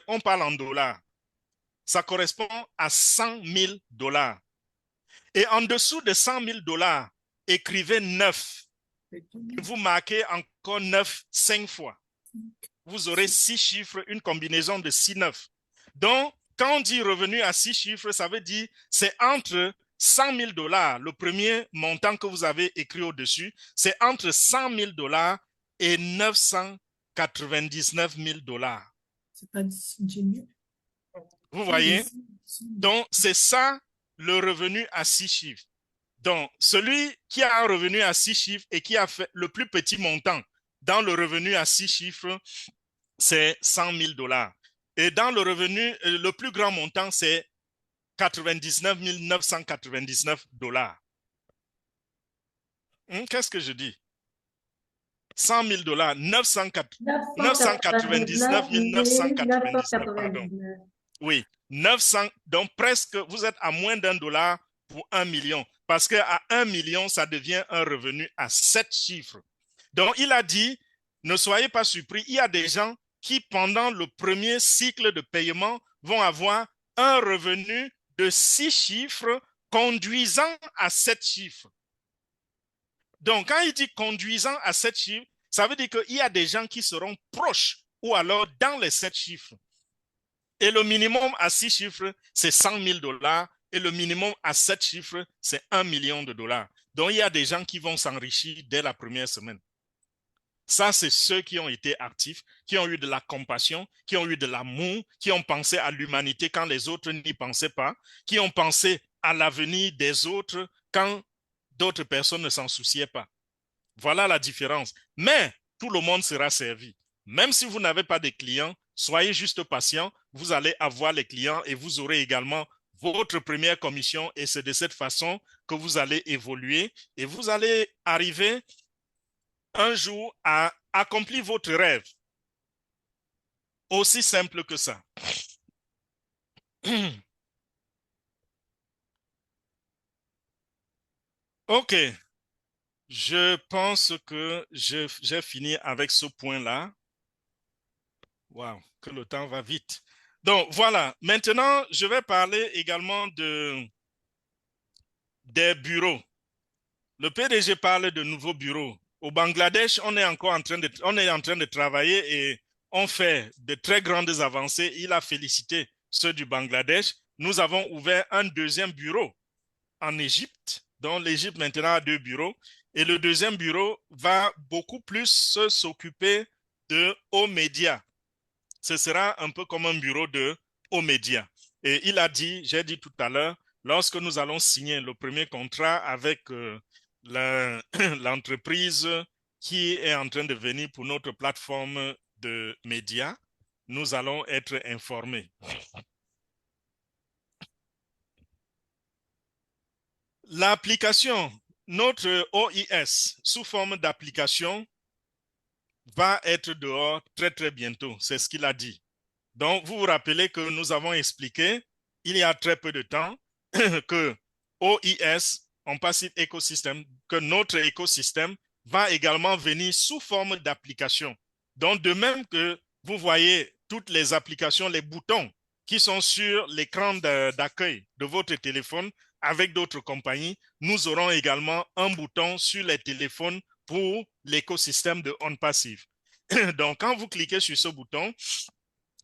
On parle en dollars. Ça correspond à 100 000 dollars. Et en dessous de 100 000 dollars, écrivez 9. Vous marquez encore 9 5 fois. Vous aurez 6 chiffres, une combinaison de 6 9. Donc, quand on dit revenu à 6 chiffres, ça veut dire c'est entre 100 000 dollars, le premier montant que vous avez écrit au-dessus, c'est entre 100 000 dollars et 999 000 dollars. Vous voyez? Donc, c'est ça le revenu à 6 chiffres. Donc, celui qui a un revenu à 6 chiffres et qui a fait le plus petit montant dans le revenu à 6 chiffres, c'est 100 000 dollars. Et dans le revenu, le plus grand montant, c'est 99 999 dollars. Qu'est-ce que je dis? 100 000 dollars, 999 999, pardon. 999. Oui, 900, donc presque, vous êtes à moins d'$1 pour 1 million. Parce qu'à 1 million, ça devient un revenu à 7 chiffres. Donc, il a dit, ne soyez pas surpris, il y a des gens qui, pendant le premier cycle de paiement, vont avoir un revenu de 6 chiffres conduisant à 7 chiffres. Donc, quand il dit conduisant à 7 chiffres, ça veut dire qu'il y a des gens qui seront proches ou alors dans les 7 chiffres. Et le minimum à 6 chiffres, c'est 100 000 dollars. Et le minimum à 7 chiffres, c'est 1 million de dollars. Donc, il y a des gens qui vont s'enrichir dès la première semaine. Ça, c'est ceux qui ont été actifs, qui ont eu de la compassion, qui ont eu de l'amour, qui ont pensé à l'humanité quand les autres n'y pensaient pas, qui ont pensé à l'avenir des autres quand d'autres personnes ne s'en souciaient pas. Voilà la différence. Mais tout le monde sera servi. Même si vous n'avez pas de clients, soyez juste patient. Vous allez avoir les clients et vous aurez également votre première commission. Et c'est de cette façon que vous allez évoluer et vous allez arriver un jour à accomplir votre rêve. Aussi simple que ça. OK. Je pense que j'ai fini avec ce point-là. Waouh, que le temps va vite. Donc, voilà. Maintenant, je vais parler également des bureaux. Le PDG parle de nouveaux bureaux. Au Bangladesh, on est encore en train de travailler et on fait de très grandes avancées. Il a félicité ceux du Bangladesh. Nous avons ouvert un deuxième bureau en Égypte. Donc, l'Égypte maintenant a 2 bureaux. Et le deuxième bureau va beaucoup plus s'occuper de hauts médias. Ce sera un peu comme un bureau de hauts médias. Et il a dit, j'ai dit tout à l'heure, lorsque nous allons signer le premier contrat avec l'entreprise qui est en train de venir pour notre plateforme de médias, nous allons être informés. L'application, notre OIS, sous forme d'application, va être dehors très, très bientôt. C'est ce qu'il a dit. Donc, vous vous rappelez que nous avons expliqué, il y a très peu de temps, que OIS, On-Passive Ecosystem, que notre écosystème va également venir sous forme d'application. Donc, de même que vous voyez toutes les applications, les boutons qui sont sur l'écran d'accueil de votre téléphone avec d'autres compagnies, nous aurons également un bouton sur les téléphones pour l'écosystème de On-Passive. Donc, quand vous cliquez sur ce bouton,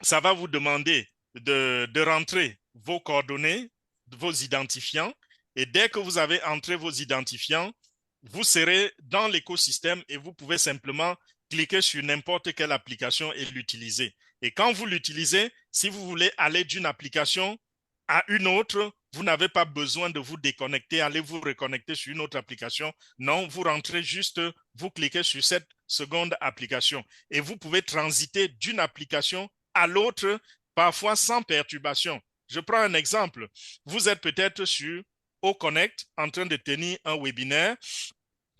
ça va vous demander de rentrer vos coordonnées, vos identifiants. Et dès que vous avez entré vos identifiants, vous serez dans l'écosystème et vous pouvez simplement cliquer sur n'importe quelle application et l'utiliser. Et quand vous l'utilisez, si vous voulez aller d'une application à une autre, vous n'avez pas besoin de vous déconnecter, allez vous reconnecter sur une autre application. Non, vous rentrez juste, vous cliquez sur cette seconde application et vous pouvez transiter d'une application à l'autre, parfois sans perturbation. Je prends un exemple. Vous êtes peut-être sur OConnect en train de tenir un webinaire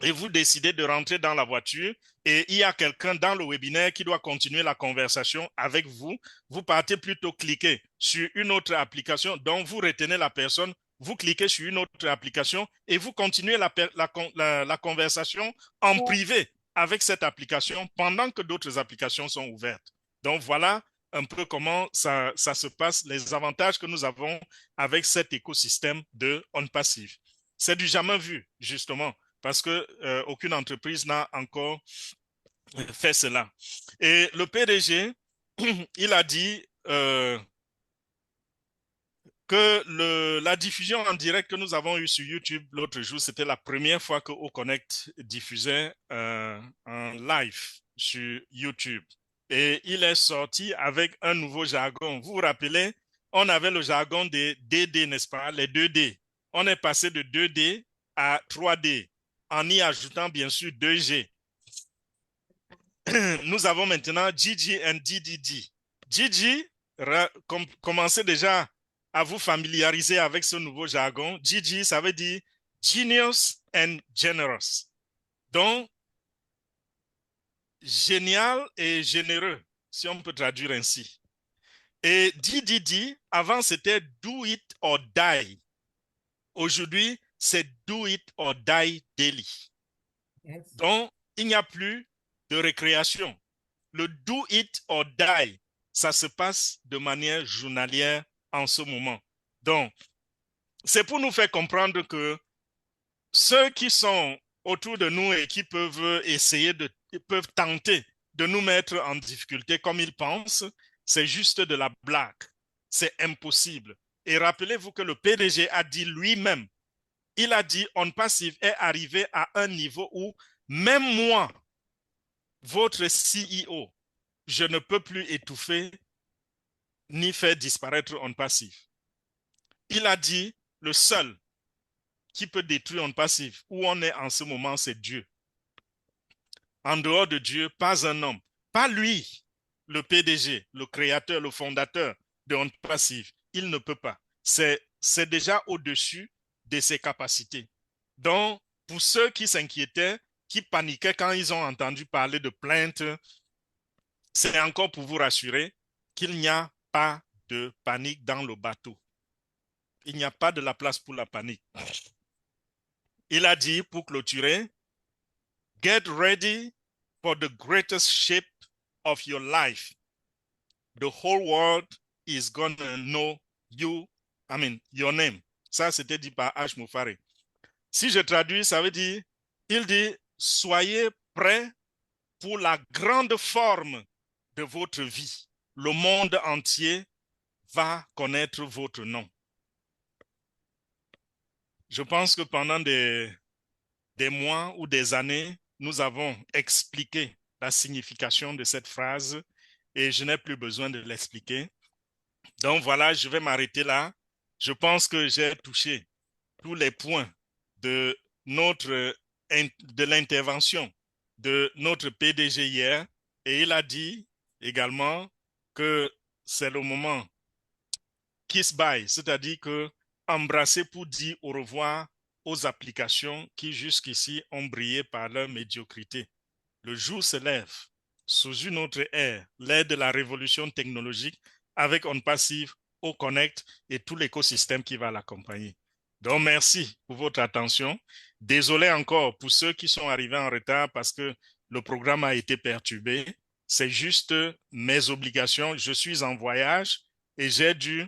et vous décidez de rentrer dans la voiture et il y a quelqu'un dans le webinaire qui doit continuer la conversation avec vous. Vous partez plutôt cliquer sur une autre application dont vous retenez la personne, vous cliquez sur une autre application et vous continuez la conversation en privé avec cette application pendant que d'autres applications sont ouvertes. Donc voilà un peu comment ça se passe, les avantages que nous avons avec cet écosystème de On-Passive. C'est du jamais vu, justement, parce que aucune entreprise n'a encore fait cela. Et le PDG, il a dit que la diffusion en direct que nous avons eue sur YouTube l'autre jour, c'était la première fois que OConnect diffusait en live sur YouTube. Et il est sorti avec un nouveau jargon. Vous vous rappelez, on avait le jargon des DD, n'est-ce pas? Les 2D. on est passé de 2D à 3D, en y ajoutant bien sûr 2G. Nous avons maintenant Gigi and DDD. Gigi, commencez déjà à vous familiariser avec ce nouveau jargon. Gigi, ça veut dire Genius and Generous. Donc, génial et généreux, si on peut traduire ainsi. Et DDD, avant c'était Do It or Die. Aujourd'hui, c'est Do It or Die Daily. Yes. Donc, il n'y a plus de récréation. Le Do It or Die, ça se passe de manière journalière en ce moment. Donc, c'est pour nous faire comprendre que ceux qui sont autour de nous et qui peuvent peuvent tenter de nous mettre en difficulté comme ils pensent, c'est juste de la blague. C'est impossible. Et rappelez-vous que le PDG a dit lui-même, il a dit On Passive est arrivé à un niveau où même moi, votre CEO, je ne peux plus étouffer ni faire disparaître On Passive. Il a dit le seul qui peut détruire On Passive, où on est en ce moment, c'est Dieu. En dehors de Dieu, pas un homme. Pas lui, le PDG, le créateur, le fondateur de On Passive. Il ne peut pas. C'est déjà au-dessus de ses capacités. Donc, pour ceux qui s'inquiétaient, qui paniquaient quand ils ont entendu parler de plaintes, c'est encore pour vous rassurer qu'il n'y a pas de panique dans le bateau. Il n'y a pas de la place pour la panique. Il a dit, pour clôturer, Get ready for the greatest ship of your life. The whole world is gonna know your name. Ça, c'était dit par H. Moufari. Si je traduis, ça veut dire, il dit, soyez prêts pour la grande forme de votre vie. Le monde entier va connaître votre nom. Je pense que pendant des mois ou des années, nous avons expliqué la signification de cette phrase et je n'ai plus besoin de l'expliquer. Donc voilà, je vais m'arrêter là. Je pense que j'ai touché tous les points de l'intervention de notre PDG hier et il a dit également que c'est le moment kiss bye, c'est-à-dire que embrasser pour dire au revoir aux applications qui jusqu'ici ont brillé par leur médiocrité. Le jour se lève sous une autre ère, l'ère de la révolution technologique avec On Passive, au Connect et tout l'écosystème qui va l'accompagner. Donc, merci pour votre attention. Désolé encore pour ceux qui sont arrivés en retard parce que le programme a été perturbé. C'est juste mes obligations. Je suis en voyage et j'ai dû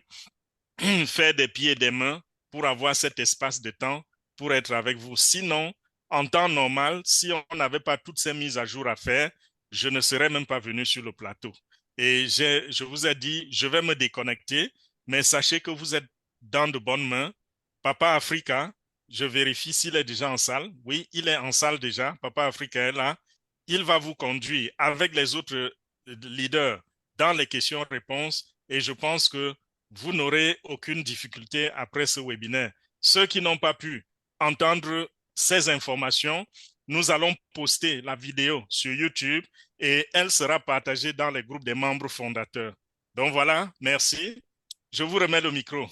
faire des pieds et des mains pour avoir cet espace de temps pour être avec vous. Sinon, en temps normal, si on n'avait pas toutes ces mises à jour à faire, je ne serais même pas venu sur le plateau. Et je vous ai dit, je vais me déconnecter, mais sachez que vous êtes dans de bonnes mains. Papa Africa, je vérifie s'il est déjà en salle. Oui, il est en salle déjà. Papa Africa est là. Il va vous conduire avec les autres leaders dans les questions-réponses et je pense que vous n'aurez aucune difficulté après ce webinaire. Ceux qui n'ont pas pu entendre ces informations, nous allons poster la vidéo sur YouTube et elle sera partagée dans les groupes des membres fondateurs. Donc voilà, merci. Je vous remets le micro.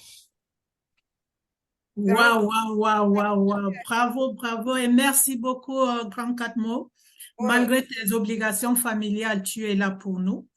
Waouh, waouh, waouh, waouh, waouh. Bravo, bravo et merci beaucoup, Grand Catmo. Malgré tes obligations familiales, tu es là pour nous.